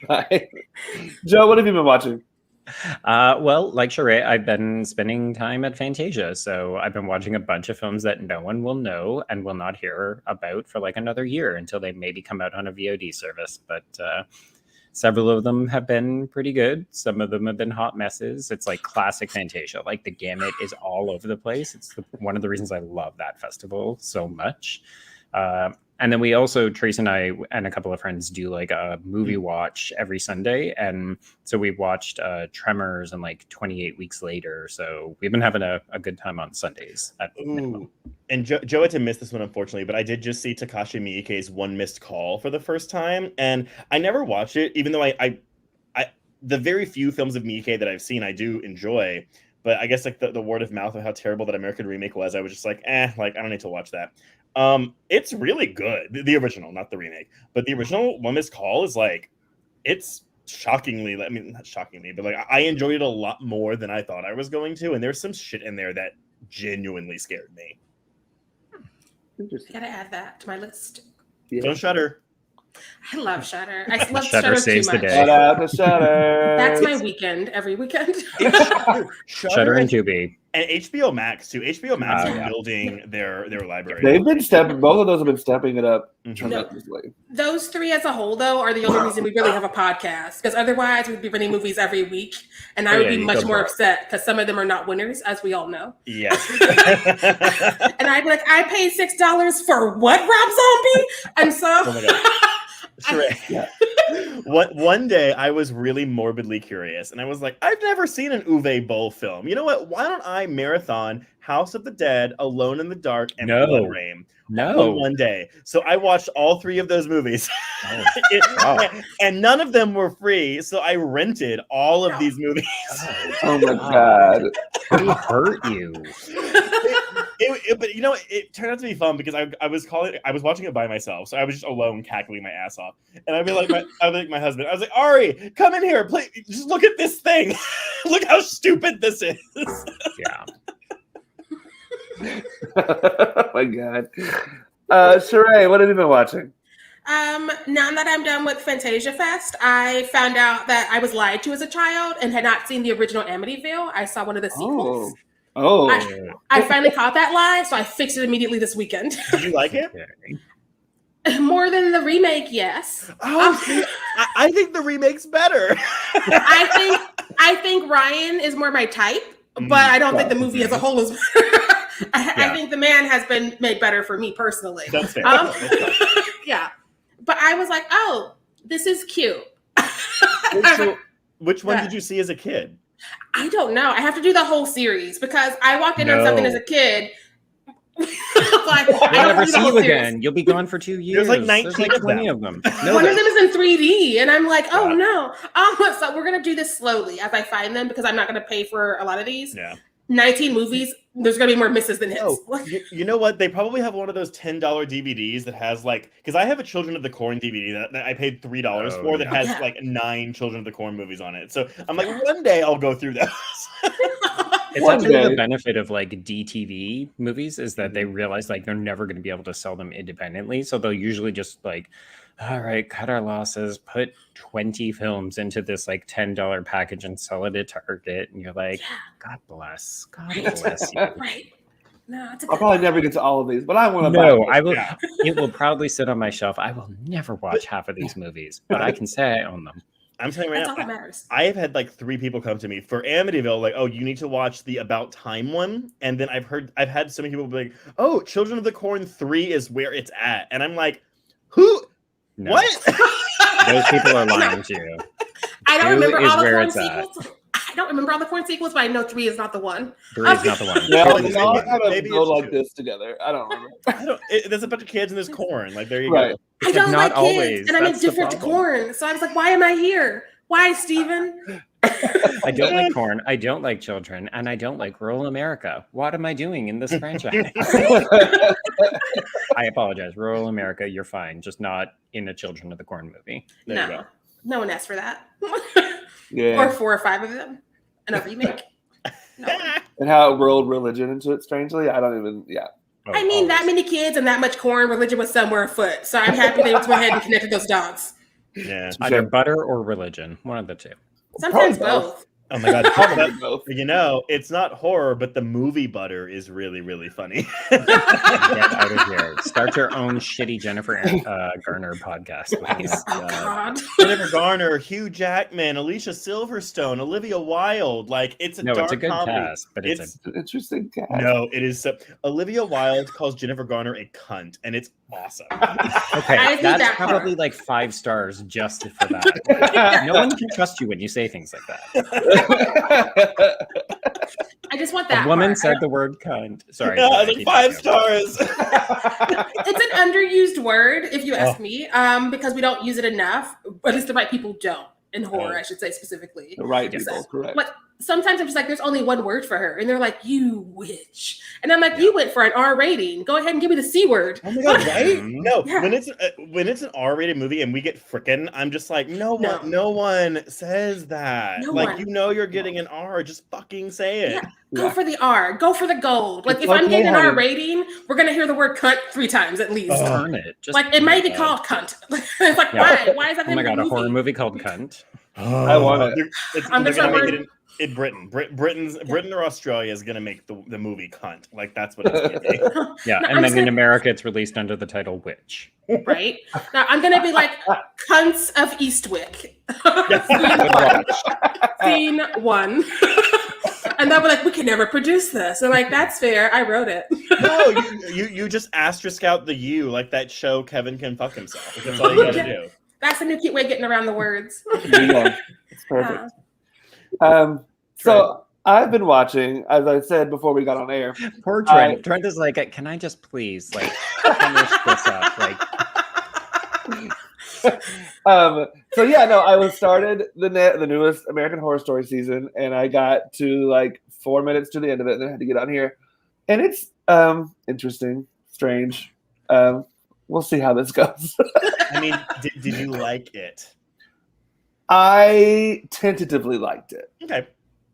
Bye. Joe, what have you been watching? Well, like Sharai, I've been spending time at Fantasia, so I've been watching a bunch of films that no one will know and will not hear about for like another year until they maybe come out on a VOD service. But several of them have been pretty good. Some of them have been hot messes. It's like classic Fantasia. Like, the gamut is all over the place. It's one of the reasons I love that festival so much. And then we also, Trace and I and a couple of friends do like a movie watch every Sunday. And so we watched Tremors and like 28 Weeks Later. So we've been having a good time on Sundays. And Joe had to miss this one, unfortunately, but I did just see Takashi Miike's One Missed Call for the first time. And I never watched it, even though I the very few films of Miike that I've seen, I do enjoy. But I guess like the word of mouth of how terrible that American remake was, I was just like, like I don't need to watch that. It's really good. The original, not the remake, but the original One Missed Call is like, it's shockingly, I mean, not shockingly, but like I enjoyed it a lot more than I thought I was going to. And there's some shit in there that genuinely scared me. Gotta add that to my list. Yeah. Don't Shudder. I love Shudder. I love Shudder too much. Shout out to Shudder. That's my weekend every weekend. Shudder and Tubi. And HBO Max too. HBO Max is building their library. They've been both of those have been stepping it up tremendously. Those 3 as a whole, though, are the only reason we really have a podcast. Because otherwise, we'd be running movies every week, and I would be much more upset because some of them are not winners, as we all know. Yes. And I'd be like, I paid $6 for what, Rob Zombie? And so. Oh my God. One day I was really morbidly curious, and I was like, I've never seen an Uwe Boll film. You know what? Why don't I marathon House of the Dead, Alone in the Dark, and Blood Rain one day? So I watched all 3 of those movies. And none of them were free, so I rented all of these movies. Oh my God. Who hurt you? But you know, it turned out to be fun because I was watching it by myself, so I was just alone cackling my ass off. And I'd be like my husband, I was like, Ari, come in here, please, just look at this thing. Look how stupid this is. Yeah. Oh my God. Sharai, what have you been watching? Now that I'm done with Fantasia Fest, I found out that I was lied to as a child and had not seen the original Amityville. I saw one of the sequels. I finally caught that lie, so I fixed it immediately this weekend. Did you like it? More than the remake, yes. I think the remake's better. I think Ryan is more my type, but I don't think the movie as a whole is better. I think the man has been made better for me personally. That's fair. Yeah. But I was like, oh, this is cute. Which one did you see as a kid? I don't know. I have to do the whole series because I walked in on something as a kid. We'll never see you again. You'll be gone for 2 years. There's like 19 There's 20 of them. No, one of them is in 3D, and I'm like, oh no. So we're gonna do this slowly as I find them because I'm not gonna pay for a lot of these. Yeah. 19 movies. There's gonna be more misses than hits. Oh, you know what? They probably have one of those $10 DVDs that has like, because I have a Children of the Corn DVD that I paid $3 for that has like 9 Children of the Corn movies on it. So I'm like, one day I'll go through those. It's actually the benefit of like DTV movies is that they realize like they're never going to be able to sell them independently. So they'll usually just like, all right, cut our losses, put 20 films into this like $10 package and sell it at Target. And you're like, God bless. God bless you. Right. No, I'll probably never get to all of these, but I want to. No, I will. Yeah. It will probably sit on my shelf. I will never watch half of these movies, but I can say I own them. I'm telling you right That's now, all that matters. I have had like 3 people come to me for Amityville, like, oh, you need to watch the About Time one. And then I've had so many people be like, oh, Children of the Corn 3 is where it's at. And I'm like, who? No. What? Those people are lying to you. I don't remember all the Corn sequels. I don't remember all the Corn sequels, but I know 3 is not the one. 3 is not the one. No, maybe go like this together. I don't remember. There's a bunch of kids and there's corn. Like, there you go. I don't like kids, and I'm indifferent to corn. So I was like, why am I here? Why, Steven? I don't like corn. I don't like children, and I don't like rural America. What am I doing in this franchise? I apologize, rural America. You're fine, just not in a Children of the Corn movie. There you go. No one asked for that. Or 4 or 5 of them in a remake. No. And how it rolled religion into it. Strangely, I don't even. Yeah. I mean, that many kids and that much corn, religion was somewhere afoot. So I'm happy they went ahead and connected those dots. Yeah, either butter or religion, one of the two. Sometimes both. Oh my God! You know, it's not horror, but the movie Butter is really, really funny. Get out of here! Start your own shitty Jennifer Garner podcast, please. Oh God! Jennifer Garner, Hugh Jackman, Alicia Silverstone, Olivia Wilde. Like, it's a dark it's a good comedy. cast, but it's an interesting cast. No, it is. Olivia Wilde calls Jennifer Garner a cunt, and it's awesome. Okay, that's probably like 5 stars just for that. No one can trust you when you say things like that. I just want that. A woman said the word cunt. Sorry. No, like 5 stars. It's an underused word, if you ask me, because we don't use it enough. At least the right people don't. In horror, I should say specifically. The right people, correct. But sometimes I'm just like, there's only one word for her. And they're like, you witch. And I'm like, you went for an R rating. Go ahead and give me the C word. Oh my God, right? No, when it's an R-rated movie and we get frickin', I'm just like, no one says that. You know you're getting an R, just fucking say it. Yeah. Go for the R. Go for the gold. Like, if I'm getting an R rating, we're going to hear the word cunt 3 times at least. Turn it. Like, it might be called cunt. It's like, why? Why is that? Oh my God, a horror movie called Cunt. I want it. They're gonna make it in Britain. Britain or Australia is gonna make the movie Cunt. Like, that's what it's gonna be. Yeah, and then in America, it's released under the title Witch. Right now, I'm gonna be like Cunts of Eastwick. Scene 1. And they'll be like, we can never produce this. And like, that's fair. I wrote it. No, you just asterisk out the U, like that show Kevin Can Fuck Himself. That's all you gotta do. That's a new cute way of getting around the words. Yeah, it's perfect. So I've been watching, as I said before we got on air. Poor Trent. Trent is like, can I just please finish this up? So yeah, no, I was started the newest American Horror Story season, and I got to like 4 minutes to the end of it, and then I had to get on here, and it's interesting, strange. We'll see how this goes. I mean, did you like it? I tentatively liked it. Okay.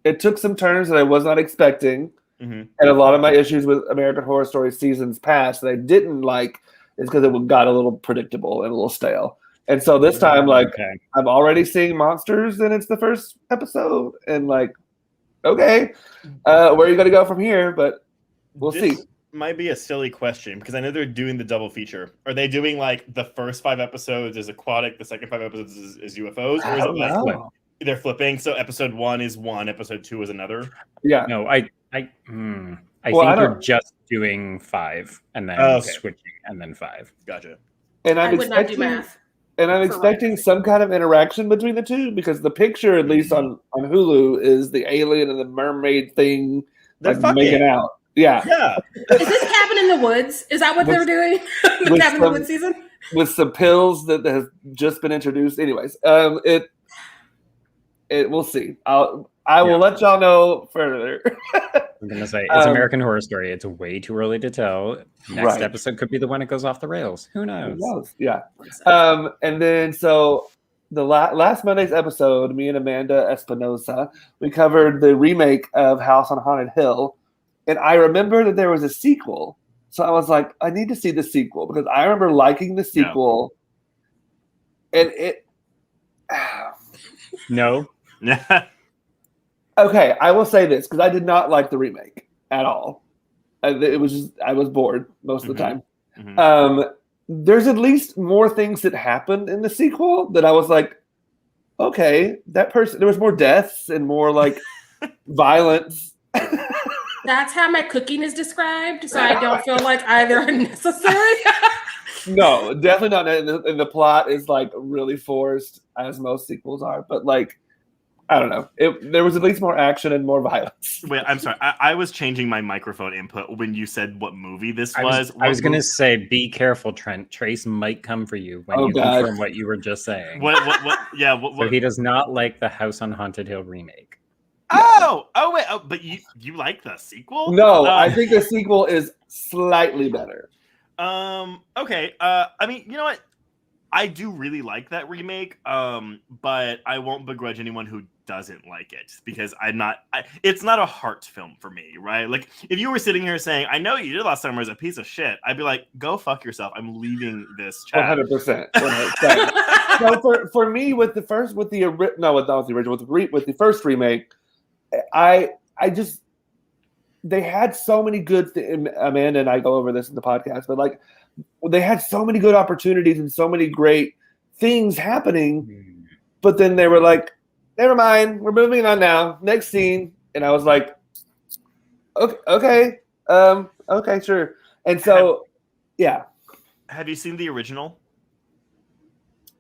It took some turns that I was not expecting, and a lot of my issues with American Horror Story seasons past that I didn't like is because it got a little predictable and a little stale. And so this time, I'm already seeing monsters, and it's the first episode, and like, okay, where are you going to go from here? But we'll see. Might be a silly question because I know they're doing the double feature. Are they doing like the first 5 episodes is aquatic, the second 5 episodes is UFOs, or is it like they're flipping? So episode 1 is one, episode 2 is another. Yeah. No, I think you're just doing 5 and then switching and then 5. Gotcha. And I would not do math. And I'm expecting some kind of interaction between the two because the picture, at least on Hulu, is the alien and the mermaid thing they're making out. Yeah. Yeah. Is this Cabin in the Woods? Is that what they were doing? The Cabin in the Woods season? With some pills that have just been introduced. Anyways, it we'll see. I will let y'all know further. I'm gonna say it's American Horror Story. It's way too early to tell. Next episode could be the one that goes off the rails. Who knows? Yeah. And then so the last Monday's episode, me and Amanda Espinosa, we covered the remake of House on Haunted Hill, and I remember that there was a sequel. So I was like, I need to see the sequel because I remember liking the sequel, and it. No. Okay, I will say this because I did not like the remake at all. It was just I was bored most of the time. There's at least more things that happened in the sequel that I was like, okay, that person. There was more deaths and more like violence. That's how my cooking is described, so I don't feel like either are necessary. No, definitely not. And the plot is like really forced, as most sequels are. But like, I don't know. There was at least more action and more violence. Wait, I'm sorry. I was changing my microphone input when you said what movie this was. I was going to say, be careful, Trent. Trace might come for you when you confirm what you were just saying. What? Yeah. So he does not like the House on Haunted Hill remake. Wait. But you like the sequel? No, I think the sequel is slightly better. Okay. I mean, you know what? I do really like that remake. But I won't begrudge anyone who doesn't like it because it's not a heart film for me, right? Like if you were sitting here saying, "I know you did last summer as a piece of shit," I'd be like, "Go fuck yourself. I'm leaving this chat." 100%. So for me, with the first remake, I just they had so many good Amanda and I go over this in the podcast, but like they had so many good opportunities and so many great things happening, but then they were like, never mind, we're moving on now. Next scene. And I was like, okay, sure. And so, yeah. Have you seen the original?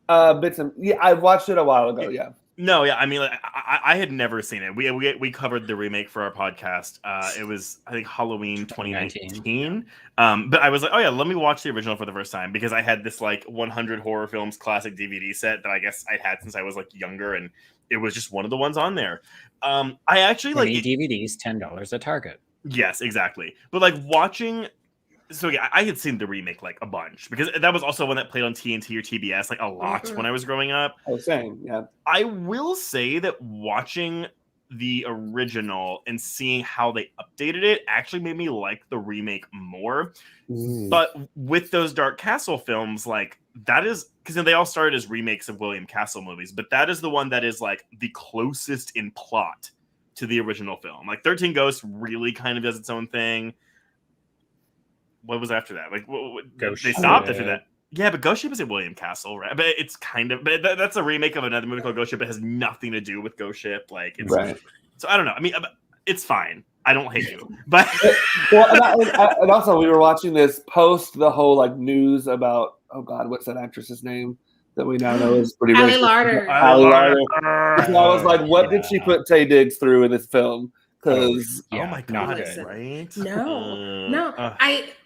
Bits and I watched it a while ago. Yeah. No, yeah. I mean, like, I had never seen it. We covered the remake for our podcast. It was, I think, Halloween 2019. But I was like, oh yeah, let me watch the original for the first time because I had this like 100 horror films classic DVD set that I guess I'd had since I was like younger, and it was just one of the ones on there. I actually like DVDs, $10 at Target. Yes, exactly. But like watching. So yeah, I had seen the remake like a bunch because that was also one that played on TNT or TBS like a lot when I was growing up. I was saying, yeah. I will say that watching the original and seeing how they updated it actually made me like the remake more. But with those Dark Castle films, like that is because they all started as remakes of William Castle movies, but that is the one that is like the closest in plot to the original film. Like 13 Ghosts really kind of does its own thing. What was after that? Like, they stopped after that. Yeah, but Ghost Ship is in William Castle, right? But it's kind of, but that's a remake of another movie called Ghost Ship. It has nothing to do with Ghost Ship. Like, it's, right. So I don't know. I mean, it's fine. I don't hate you, but and also we were watching this post the whole like news about what's that actress's name that we now know is pretty Allie Larder. Allie Larder. So I was like, what did she put Taye Diggs through in this film? Because oh my god, right? No.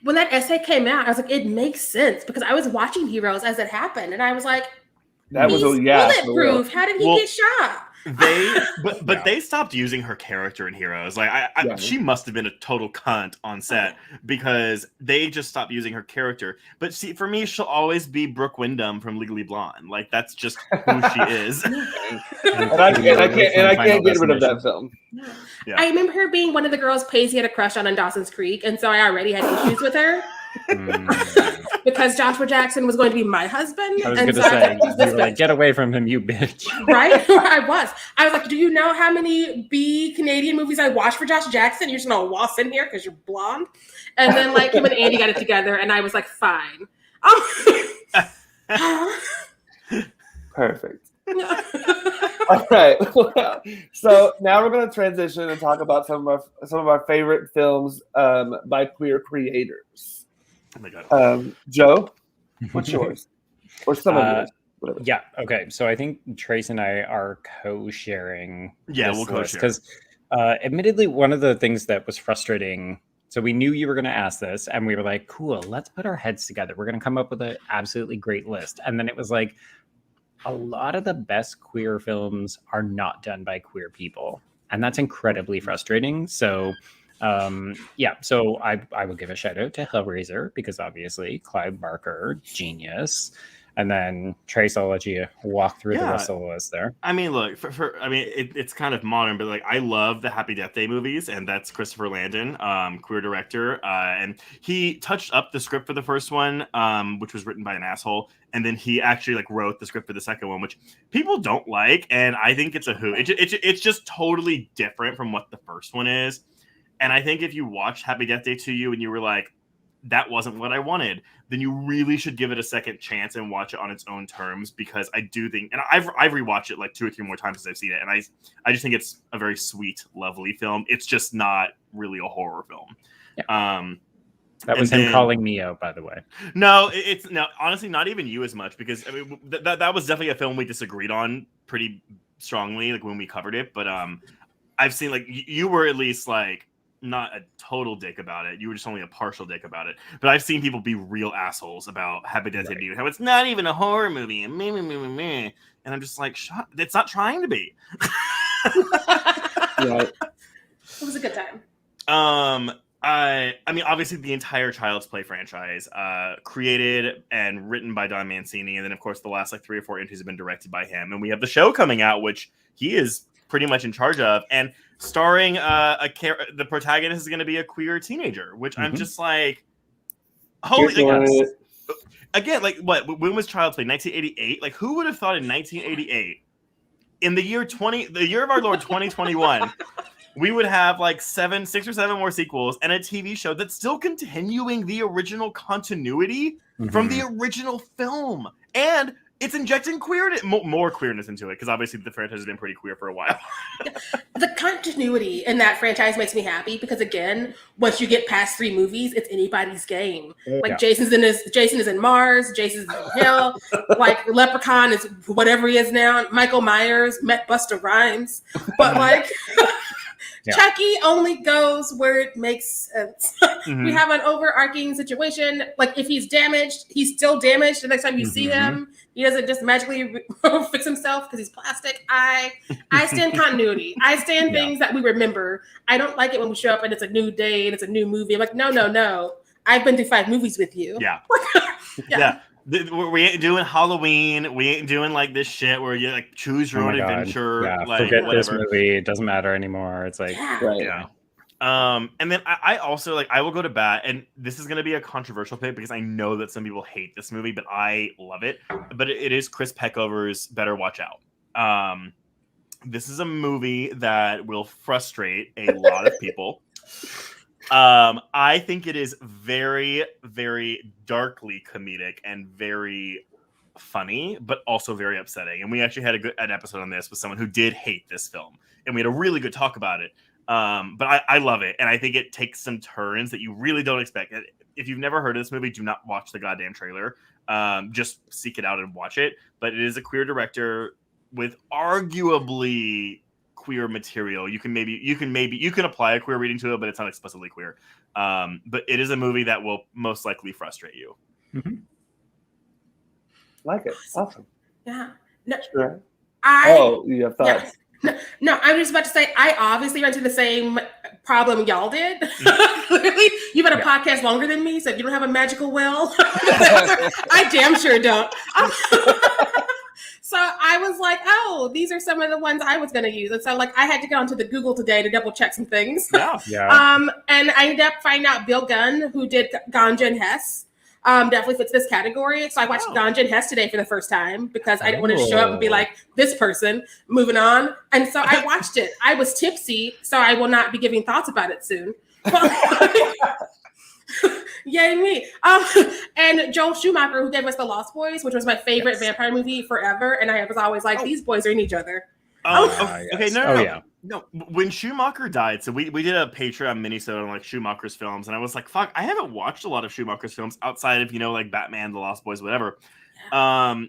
When that essay came out, I was like, it makes sense because I was watching Heroes as it happened, and I was like, that was bulletproof. How did he get shot? But they stopped using her character in Heroes. Like she must have been a total cunt on set because they just stopped using her character. But see, for me, she'll always be Brooke Wyndham from Legally Blonde. Like that's just who she is. and I can't get rid of that film. Yeah. I remember her being one of the girls Paisley had a crush on in Dawson's Creek, and so I already had issues with her. Because Joshua Jackson was going to be my husband. I was going to say, you were like, get away from him, you bitch. Right? I was like, do you know how many B Canadian movies I watched for Josh Jackson? You're just going to waltz in here because you're blonde. And then like him and Andy got it together, and I was like, fine. Perfect. All right. So now we're going to transition and talk about some of our favorite films by queer creators. Oh my god. Joe, what's yours? Or some of yours? Whatever. Yeah. Okay. So I think Trace and I are co-sharing. Yeah, we'll co-share because, admittedly, one of the things that was frustrating So we knew you were going to ask this, and we were like, cool, let's put our heads together. We're going to come up with an absolutely great list. And then it was like, a lot of the best queer films are not done by queer people. And that's incredibly frustrating. So, so I will give a shout out to Hellraiser, because obviously Clive Barker, genius. And then Traceology walk through the rest of the list there. I mean, look, it's kind of modern, but like I love the Happy Death Day movies, and that's Christopher Landon, queer director, and he touched up the script for the first one, which was written by an asshole, and then he actually like wrote the script for the second one, which people don't like, and I think it's a hoot. It's just totally different from what the first one is, and I think if you watched Happy Death Day 2 and you were like, that wasn't what I wanted, then you really should give it a second chance and watch it on its own terms, because I do think, and I've rewatched it like 2 or 3 more times since I've seen it, and I just think it's a very sweet, lovely film. It's just not really a horror film. Yeah. That was him calling me out, by the way. No, it's honestly not even you as much, because I mean that was definitely a film we disagreed on pretty strongly, like when we covered it. But I've seen like you were at least like not a total dick about it. You were just only a partial dick about it. But I've seen people be real assholes about Happy Death Day, how it's not even a horror movie, and and I'm just like, shut. It's not trying to be. It was a good time. I mean, obviously, the entire Child's Play franchise, created and written by Don Mancini, and then of course the last like 3 or 4 entries have been directed by him, and we have the show coming out, which he is pretty much in charge of, and starring the protagonist is going to be a queer teenager, which I'm just like, holy, like, again, like what? When was Child's Play? 1988. Like, who would have thought in 1988, in the year of our Lord 2021? We would have like 6 or 7 more sequels and a TV show that's still continuing the original continuity from the original film. And it's injecting more queerness into it, because obviously the franchise has been pretty queer for a while. The continuity in that franchise makes me happy, because again, once you get past 3 movies, it's anybody's game. Like Jason is in Mars, Jason's in Hell, like Leprechaun is whatever he is now. Michael Myers met Busta Rhymes, but like Chucky only goes where it makes sense. We have an overarching situation. Like if he's damaged, he's still damaged. The next time you see him, he doesn't just magically fix himself because he's plastic. I stand continuity. I stand things that we remember. I don't like it when we show up and it's a new day and it's a new movie. I'm like, no. I've been through 5 movies with you. Yeah. We ain't doing Halloween. We ain't doing like this shit where you like choose your own adventure. Yeah, like, forget whatever. this movie. It doesn't matter anymore. It's like, and then I also like, I will go to bat, and this is going to be a controversial pick because I know that some people hate this movie, but I love it. But it is Chris Peckover's Better Watch Out. This is a movie that will frustrate a lot of people. I think it is very, very darkly comedic and very funny, but also very upsetting. And we actually had an episode on this with someone who did hate this film, and we had a really good talk about it. But I love it, and I think it takes some turns that you really don't expect. If you've never heard of this movie, do not watch the goddamn trailer. Just seek it out and watch it. But it is a queer director with arguably queer material. You can apply a queer reading to it, but it's not explicitly queer. But it is a movie that will most likely frustrate you. Like it. Awesome. Yeah. No, sure. You have thoughts? Yeah. No, I'm just about to say, I obviously ran into the same problem y'all did. Clearly, you've had a podcast longer than me, so if you don't have a magical well, I damn sure don't. So I was like, oh, these are some of the ones I was going to use. And so like I had to get onto the Google today to double check some things. And I ended up finding out Bill Gunn, who did Ganja and Hess, definitely fits this category. So I watched Ganja and Hess today for the first time because I didn't want to show up and be like, this person, moving on. And so I watched it. I was tipsy, so I will not be giving thoughts about it soon. Yay me. And Joel Schumacher, who gave us The Lost Boys, which was my favorite vampire movie forever. And I was always like, these boys are in each other. Okay, no. When Schumacher died, so we did a Patreon minisode on like Schumacher's films, and I was like, fuck, I haven't watched a lot of Schumacher's films outside of, like Batman, The Lost Boys, whatever. I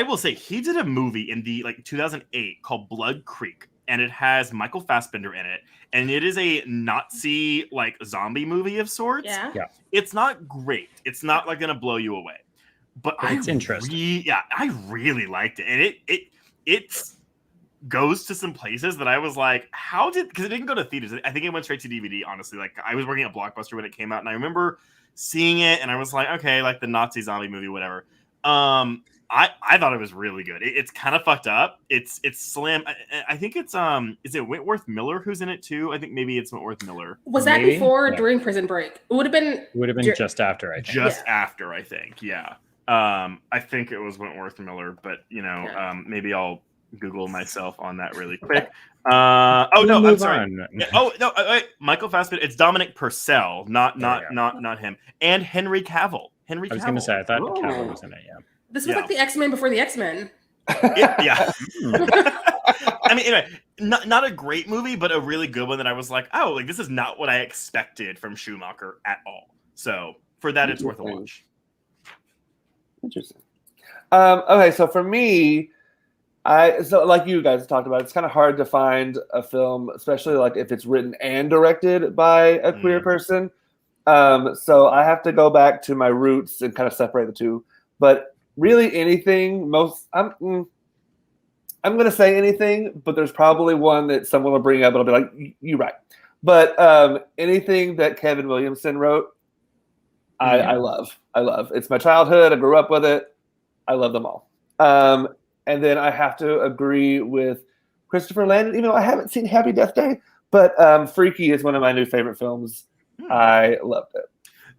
will say he did a movie in the like 2008 called Blood Creek. and it has Michael Fassbender in it, and it is a Nazi like zombie movie of sorts. Yeah. It's not great. It's not like gonna blow you away, but it's interesting. I really liked it, and it goes to some places that I was like, because it didn't go to theaters. I think it went straight to DVD. Honestly, like I was working at Blockbuster when it came out, and I remember seeing it, and I was like, okay, like the Nazi zombie movie, whatever. I thought it was really good. It's kind of fucked up. It's slim. I think it's is it Wentworth Miller who's in it too? I think maybe it's Wentworth Miller. Was that before or during Prison Break? It would have been just after, I think. Just after, I think. Yeah. I think it was Wentworth Miller, but maybe I'll Google myself on that really quick. I'm sorry. Michael Fassbender. It's Dominic Purcell, not him, and Henry Cavill. I was going to say, I thought Cavill was in it. Yeah. This was like the X-Men before the X-Men. Yeah. I mean, anyway, not a great movie, but a really good one that I was like, oh, like this is not what I expected from Schumacher at all. So for that, it's worth a watch. Interesting. Okay, so for me, so like you guys talked about, it's kind of hard to find a film, especially like if it's written and directed by a queer person. So I have to go back to my roots and kind of separate the two. But really, anything. I'm going to say anything, but there's probably one that someone will bring up, and I'll be like, "You're right." But anything that Kevin Williamson wrote, I love. I love. It's my childhood. I grew up with it. I love them all. And then I have to agree with Christopher Landon, even though I haven't seen Happy Death Day, but Freaky is one of my new favorite films. I loved it.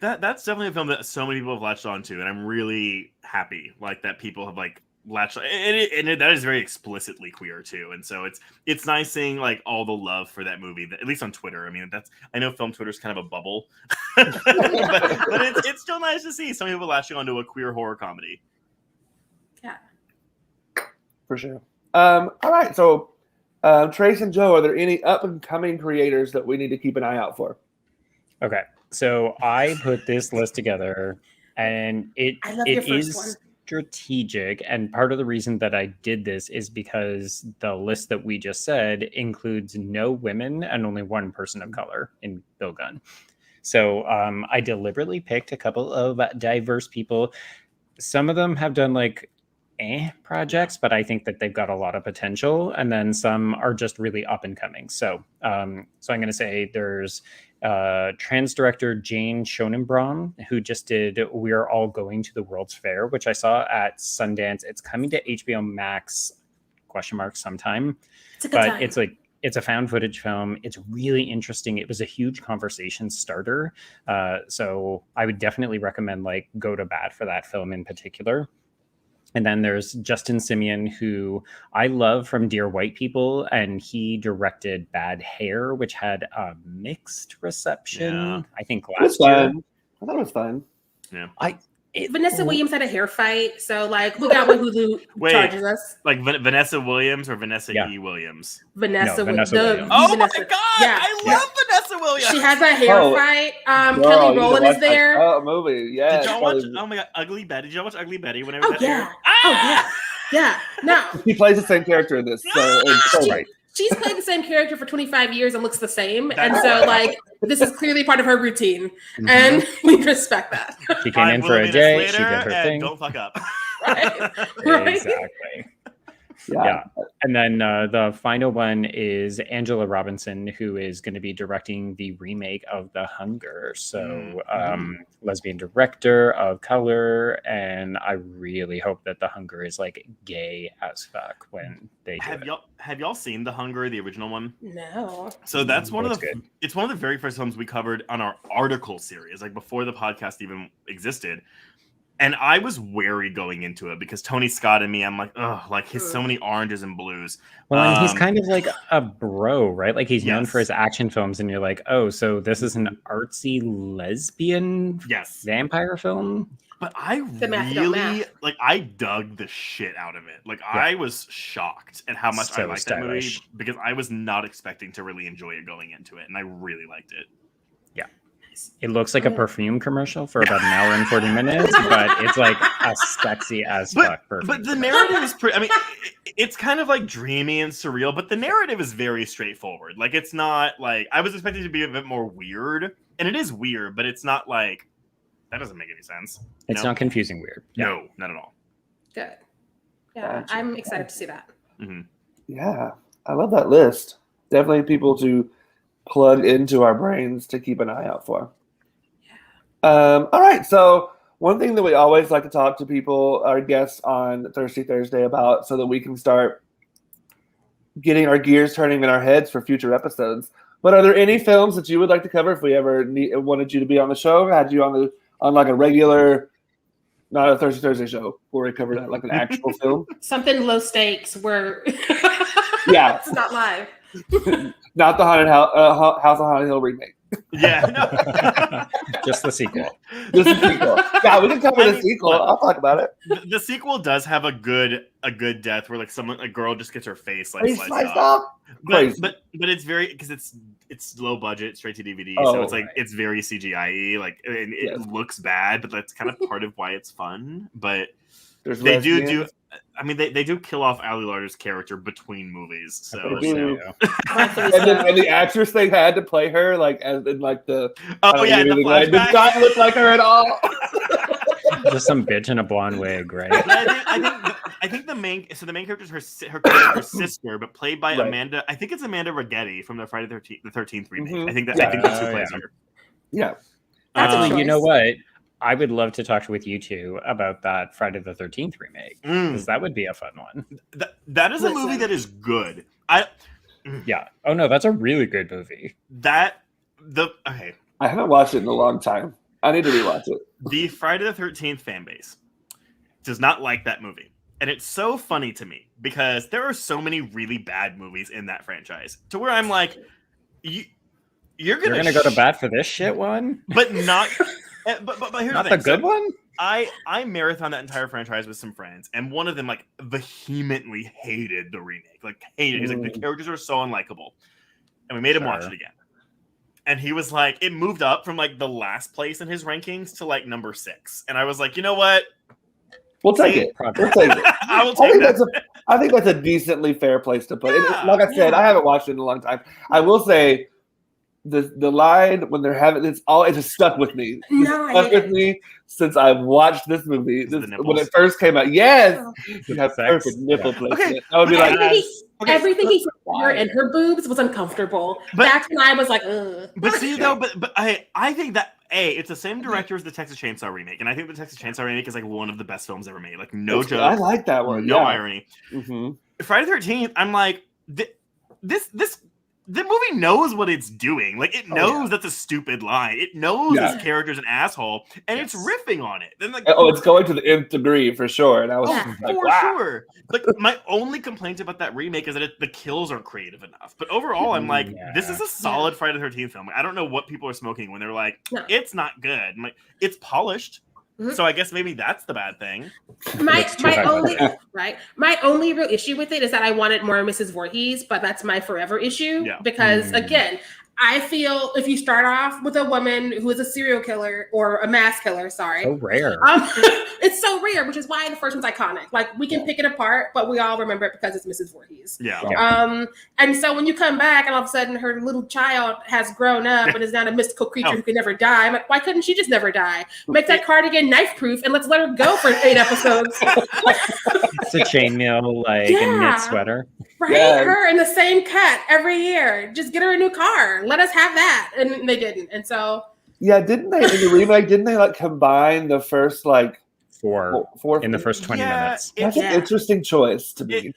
That's definitely a film that so many people have latched onto, and I'm really happy like that people have like latched on. And that is very explicitly queer too, and so it's nice seeing like all the love for that movie, at least on Twitter. I mean, I know film Twitter is kind of a bubble, but it's still nice to see some people latching onto a queer horror comedy. Yeah, for sure. All right, so Trace and Joe, are there any up and coming creators that we need to keep an eye out for? Okay. So I put this list together, and it is strategic. And part of the reason that I did this is because the list that we just said includes no women and only one person of color in Bill Gunn. So I deliberately picked a couple of diverse people. Some of them have done like projects, but I think that they've got a lot of potential. And then some are just really up and coming. So I'm going to say there's trans director Jane Schonenbraun, who just did We're All Going to the World's Fair, which I saw at Sundance. It's coming to HBO Max sometime. It's a found footage film. It's really interesting. It was a huge conversation starter. So I would definitely recommend like go to bat for that film in particular. And then there's Justin Simien, who I love from Dear White People, and he directed Bad Hair, which had a mixed reception, I think, last year. I thought it was fun. Yeah. Vanessa Williams had a hair fight, so like look out when Hulu charges us. Like Vanessa Williams or Vanessa E. Williams? Vanessa Williams. Oh my god! Yeah. I love Vanessa Williams. She has a hair fight. Kelly Rowland is there. Oh, movie. Yeah. Did y'all watch? Oh my god, Ugly Betty. Did y'all watch Ugly Betty when I was here? Yeah. No. He plays the same character in this, so it's so right. She's played the same character for 25 years and looks the same. And so, like, this is clearly part of her routine. Mm-hmm. And we respect that. She came in for a day. She did her thing. Don't fuck up. Right. Exactly. Yeah. And then the final one is Angela Robinson, who is going to be directing the remake of The Hunger. So lesbian director of color. And I really hope that The Hunger is like gay as fuck when they do Have y'all seen The Hunger, the original one? No. So that's one of the very first films we covered on our article series, like before the podcast even existed. And I was wary going into it because Tony Scott and me, I'm like, oh, like he's so many oranges and blues. Well, and he's kind of like a bro, right? Like he's known for his action films, and you're like, oh, so this is an artsy lesbian vampire film? But I really, like, I dug the shit out of it. Like, I was shocked at how much I liked that movie because I was not expecting to really enjoy it going into it, and I really liked it. Yeah. Netflix. It looks like a perfume commercial for about an hour and 40 minutes, but it's like a sexy as fuck perfume. But the narrative is pretty. I mean, it's kind of like dreamy and surreal, but the narrative is very straightforward. Like, it's not like I was expecting it to be a bit more weird, and it is weird, but it's not like that doesn't make any sense. It's not confusing weird. No, not at all. Good. Yeah, Gotcha. I'm excited to see that. Mm-hmm. Yeah, I love that list. Definitely people to plug into our brains to keep an eye out for. All right, so one thing that we always like to talk to people, our guests on Thirsty Thursday about, so that we can start getting our gears turning in our heads for future episodes. But are there any films that you would like to cover if we ever wanted you to be on the show? Had you on like a regular, not a Thirsty Thursday show, where we covered like an actual film? Something low stakes where Yeah, it's not live. not the Haunted House on Haunted Hill remake. Yeah, no. Just the sequel. Just the sequel. Yeah, we can cover the sequel. I'll talk about it. The sequel does have a good death where like a girl just gets her face like Sliced off. Crazy. But it's very because it's low budget, straight to DVD, Oh, so it's like right. it's very CGI-y, like and it Yes. looks bad, but that's kind of part of why it's fun. But There's they do lesbians. I mean they do kill off Ali Larter's character between movies, so They do. Rightfully And, so. and the actress they had to play her, like as in like the oh yeah, the did flashback. not look like her at all. Just some bitch in a blonde wig, right? But I think the main character is her character's sister, but played by Right. Amanda. I think it's Amanda Rigetti from the Friday the 13th remake. Mhm. I think Yeah. that's who plays Yeah. her. Yeah, That's a Actually, you know choice. what? I would love to talk with you two about that Friday the 13th remake, because that would be a fun one. That is a movie Listen. that is good. Yeah. Oh no, that's a really good movie. Okay. I haven't watched it in a long time. I need to rewatch it. The Friday the 13th fan base does not like that movie. And it's so funny to me because there are so many really bad movies in that franchise to where I'm like, you're gonna go to bat for this shit one, but not. But here's not the the thing. good So one. I marathon that entire franchise with some friends, and one of them like vehemently hated the remake. Like hated. He's like the characters are so unlikable, and we made him watch it again. And he was like, it moved up from like the last place in his rankings to like number 6. And I was like, you know what? We'll take it. We'll take it. I will I take think that. I think that's a decently fair place to put it. Yeah, Like I said, yeah. I haven't watched it in a long time. I will say the line when they're having it's just stuck with me. No, It's stuck I with me since I've watched this movie. Is it the When nipples? it first came out. Yes, you have Sex? perfect nipple Yeah. placement. Okay. I would be Okay. like, everything he said Why? her and her boobs was uncomfortable. But- That's when I was like, ugh. But see though, but I think that it's the same director as the Texas Chainsaw remake, and I think the Texas Chainsaw remake is like one of the best films ever made. Like no joke, I like that one. no yeah. irony. Mm-hmm. Friday the 13th, I'm like, the movie knows what it's doing. Like it knows that's a stupid line. It knows Yeah. this character's an asshole, and it's riffing on it. Then like, It's going to the nth degree for sure. And I was Yeah. just like, for wow. sure. Like my only complaint about that remake is that the kills aren't creative enough. But overall, I'm like, this is a solid Friday the 13th film. I don't know what people are smoking when they're like, No. it's not good. I'm like, it's polished. Mhm. So I guess maybe that's the bad thing. My That's too my only real issue with it is that I wanted more Mrs. Voorhees, but that's my forever issue Yeah. because again, I feel if you start off with a woman who is a serial killer or a mass killer, sorry, So rare. it's so rare, which is why the first one's iconic. Like we can pick it apart, but we all remember it because it's Mrs. Voorhees. Yeah. And so when you come back and all of a sudden her little child has grown up and is now a mystical creature who can never die, I'm like, why couldn't she just never die? Make that cardigan knife proof and let's let her go for 8 episodes. It's a chainmail, like a knit sweater. Right? Yeah. Her in the same cut every year. Just get her a new car. Let us have that. And they didn't. And so Yeah, didn't they in the remake? Didn't they like combine the first like Four four in the first 20 minutes. That's an interesting choice to me.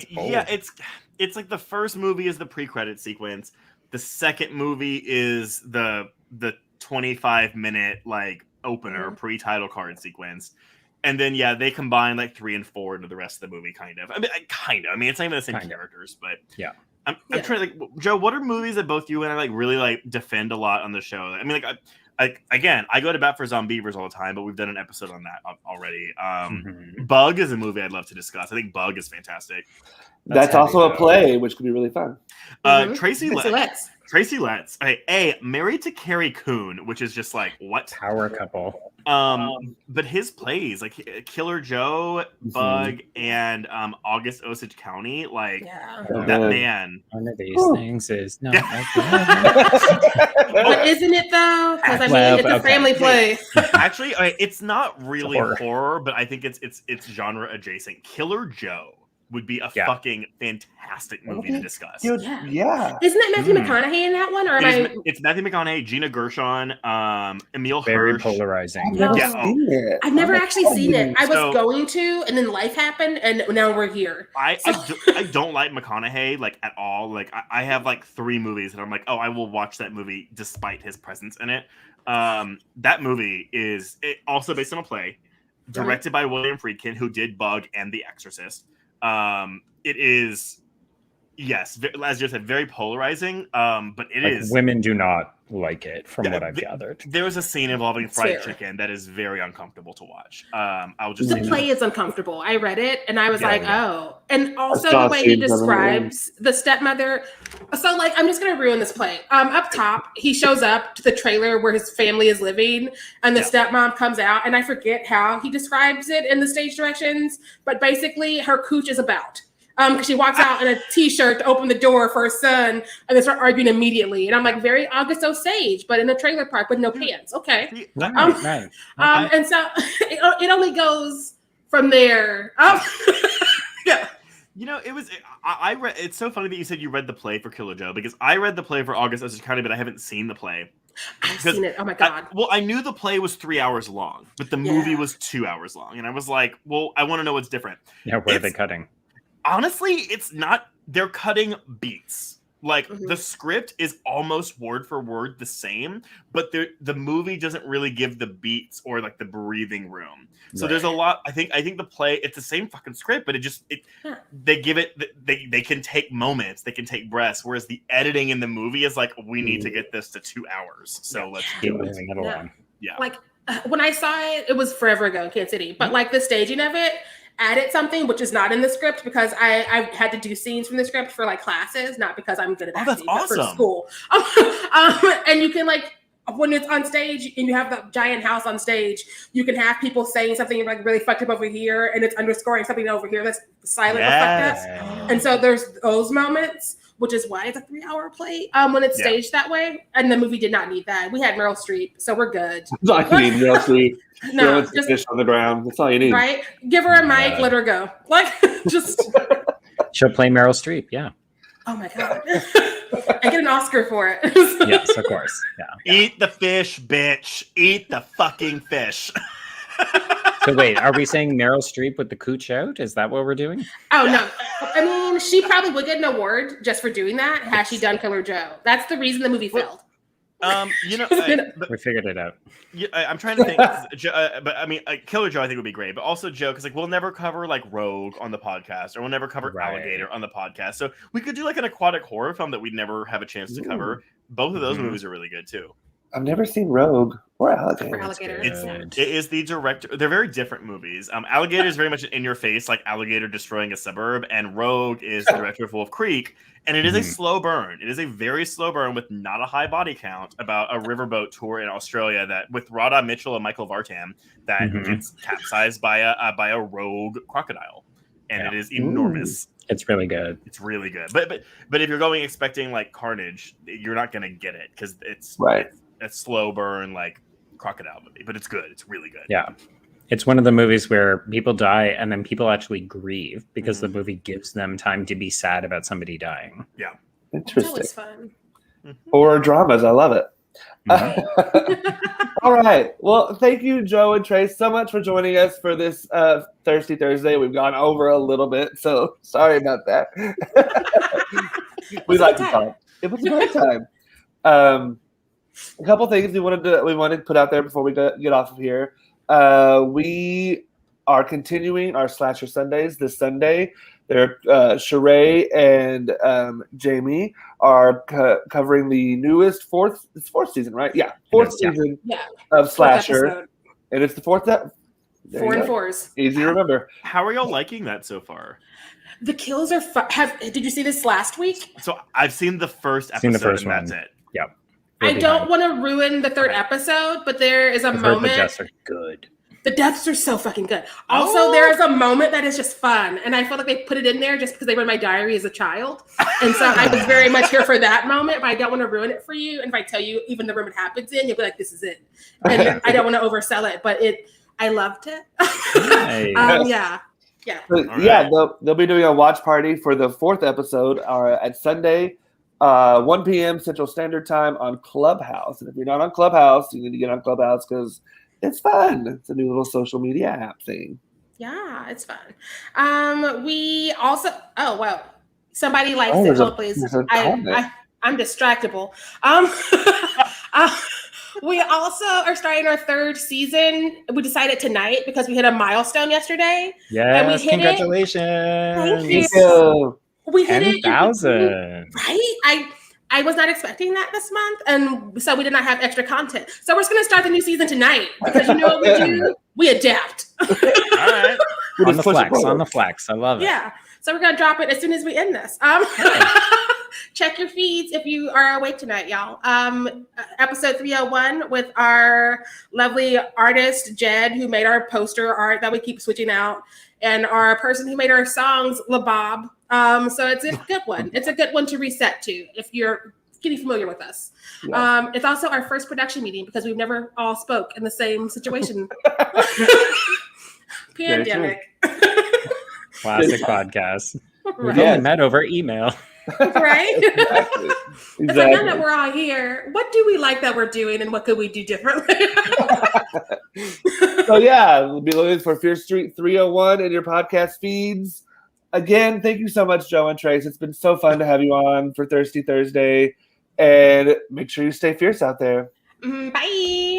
It's like the first movie is the pre-credit sequence. The second movie is the 25-minute like opener pre-title card sequence. And then they combine like 3 and 4 into the rest of the movie, kind of. I mean, it's not even the same characters, but yeah. I'm trying to like, Joe, what are movies that both you and I like really like defend a lot on the show? I mean, I go to bat for Zombievers all the time, but we've done an episode on that already. Bug is a movie I'd love to discuss. I think Bug is fantastic. That's also a play, which could be really fun. Tracy Let's. Tracy Letts, married to Carrie Coon, which is just like what power couple. But his plays like Killer Joe, Bug, and August Osage County, like that man. One of these things is not. But isn't it though? Because I mean, it's a family play. Actually, it's not really horror, but I think it's genre adjacent. Killer Joe would be a fucking fantastic movie to discuss. Dude, yeah. Isn't that Matthew McConaughey in that one? Or it's Matthew McConaughey, Gina Gershon, Emil Very Hirsch. polarizing. I've never actually seen it. I was going to, and then life happened, and now we're here. I don't like McConaughey like at all. Like I have like 3 movies that I'm like, oh, I will watch that movie despite his presence in it. That movie is also based on a play directed by William Friedkin, who did Bug and The Exorcist. It is, yes, as you said, very polarizing. But it is. Women do not like it, from what I've gathered. There was a scene involving fried chicken that is very uncomfortable to watch. I'll just the play is uncomfortable. I read it and I was oh, and also the way he describes the stepmother. So like, I'm just gonna ruin this play. Up top, he shows up to the trailer where his family is living, and the stepmom comes out, and I forget how he describes it in the stage directions, but basically her cooch is about. Because she walks out in a t-shirt to open the door for her son, and they start arguing immediately. And I'm like, very August Osage, but in a trailer park with no pants. Okay. Right. And so it only goes from there. Yeah. You know, it was. I read. It's so funny that you said you read the play for Killer Joe, because I read the play for August Osage County, but I haven't seen the play. I've seen it. Oh my god. I knew the play was 3 hours long, but the movie was 2 hours long, and I was like, well, I want to know what's different. Yeah, what are they cutting? Honestly, it's not. They're cutting beats. Like the script is almost word for word the same, but the movie doesn't really give the beats or like the breathing room. So there's a lot. I think the play, it's the same fucking script, but they give it. They can take moments. They can take breaths. Whereas the editing in the movie is like, we need to get this to 2 hours. So let's keep do moving it along. Yeah. Like when I saw it, it was forever ago in Kansas City. But like the staging of it added something which is not in the script, because I had to do scenes from the script for like classes, not because I'm good at acting, that's awesome. For school. And you can like, when it's on stage and you have the giant house on stage, you can have people saying something like really fucked up over here, and it's underscoring something over here that's silent or fucked up. And so there's those moments, which is why it's a 3-hour play when it's staged that way. And the movie did not need that. We had Meryl Streep, so we're good. That's all you need, Meryl Streep. No, just fish on the ground. That's all you need. Right? Give her a mic, let her go. Like, just. She'll play Meryl Streep, yeah. Oh my God. I get an Oscar for it. Yes, of course. Yeah. Eat the fish, bitch. Eat the fucking fish. So wait, are we saying Meryl Streep with the cooch out? Is that what we're doing? Oh, no. I mean, she probably would get an award just for doing that had she done Killer Joe. That's the reason the movie failed. We figured it out. Yeah, I'm trying to think, but I mean, Killer Joe I think would be great, but also Joe, because like we'll never cover like Rogue on the podcast, or we'll never cover Alligator on the podcast, so we could do like an aquatic horror film that we'd never have a chance to cover. Both of those movies are really good too. I've never seen Rogue or Alligator. It is the director. They're very different movies. Alligator is very much in your face, like Alligator destroying a suburb, and Rogue is the director of Wolf Creek, and it is a slow burn. It is a very slow burn with not a high body count about a riverboat tour in Australia that with Radha Mitchell and Michael Vartan that gets capsized by a rogue crocodile, and it is enormous. It's really good. It's really good. But if you're going expecting like carnage, you're not gonna get it because it's a slow burn like crocodile movie, but it's good. It's really good. Yeah. It's one of the movies where people die and then people actually grieve because the movie gives them time to be sad about somebody dying. Yeah. Interesting. It's fun. Or dramas. I love it. All right. Well, thank you, Joe and Trace, so much for joining us for this Thirsty Thursday. We've gone over a little bit, so sorry about that. We like to talk. It was a great time. A couple things we wanted to put out there before we get off of here. We are continuing our Slasher Sundays this Sunday. Sharai and Jamie are covering the newest fourth season, right? Yeah, fourth season of Slasher, and it's the fourth There 4 you and go. 4s. Easy to remember. How are y'all liking that so far? The kills are did you see this last week? So I've seen the first episode, Seen the first and one. that's it. Yep. I don't want to ruin the third Okay. episode, but there is a I've heard the moment. deaths are good. The deaths are so fucking good. Also, there is a moment that is just fun, and I feel like they put it in there just because they read my diary as a child, and so I was very much here for that moment. But I don't want to ruin it for you. And if I tell you even the room it happens in, you'll be like, "This is it." And I don't want to oversell it, but I loved it. Nice. Yeah. But yeah, they'll be doing a watch party for the 4th episode at Sunday, 1 p.m. Central Standard Time on Clubhouse. And if you're not on Clubhouse, you need to get on Clubhouse because it's fun. It's a new little social media app thing. Yeah, it's fun. We also somebody likes it. there's Hold please. a comment. I'm distractible. We also are starting our 3rd season. We decided tonight because we hit a milestone yesterday. Yes, hit it. congratulations. Thank you. So, We hit it. 10,000. Right? I was not expecting that this month, and so we did not have extra content. So we're just going to start the new season tonight because you know what we do? We adapt. All right. On the flex. I love it. Yeah. So we're going to drop it as soon as we end this. Check your feeds if you are awake tonight, y'all. Episode 301 with our lovely artist, Jed, who made our poster art that we keep switching out, and our person who made our songs, LaBob. So it's a good one. It's a good one to reset to if you're getting familiar with us. Yeah. It's also our first production meeting because we've never all spoke in the same situation. Pandemic. Classic podcast. We've Right. only met over email. Right? Exactly. It's like, now that we're all here, what do we like that we're doing and what could we do differently? So yeah, we'll be looking for Fear Street 301 in your podcast feeds. Again, thank you so much, Joe and Trace. It's been so fun to have you on for Thirsty Thursday. And make sure you stay fierce out there. Bye.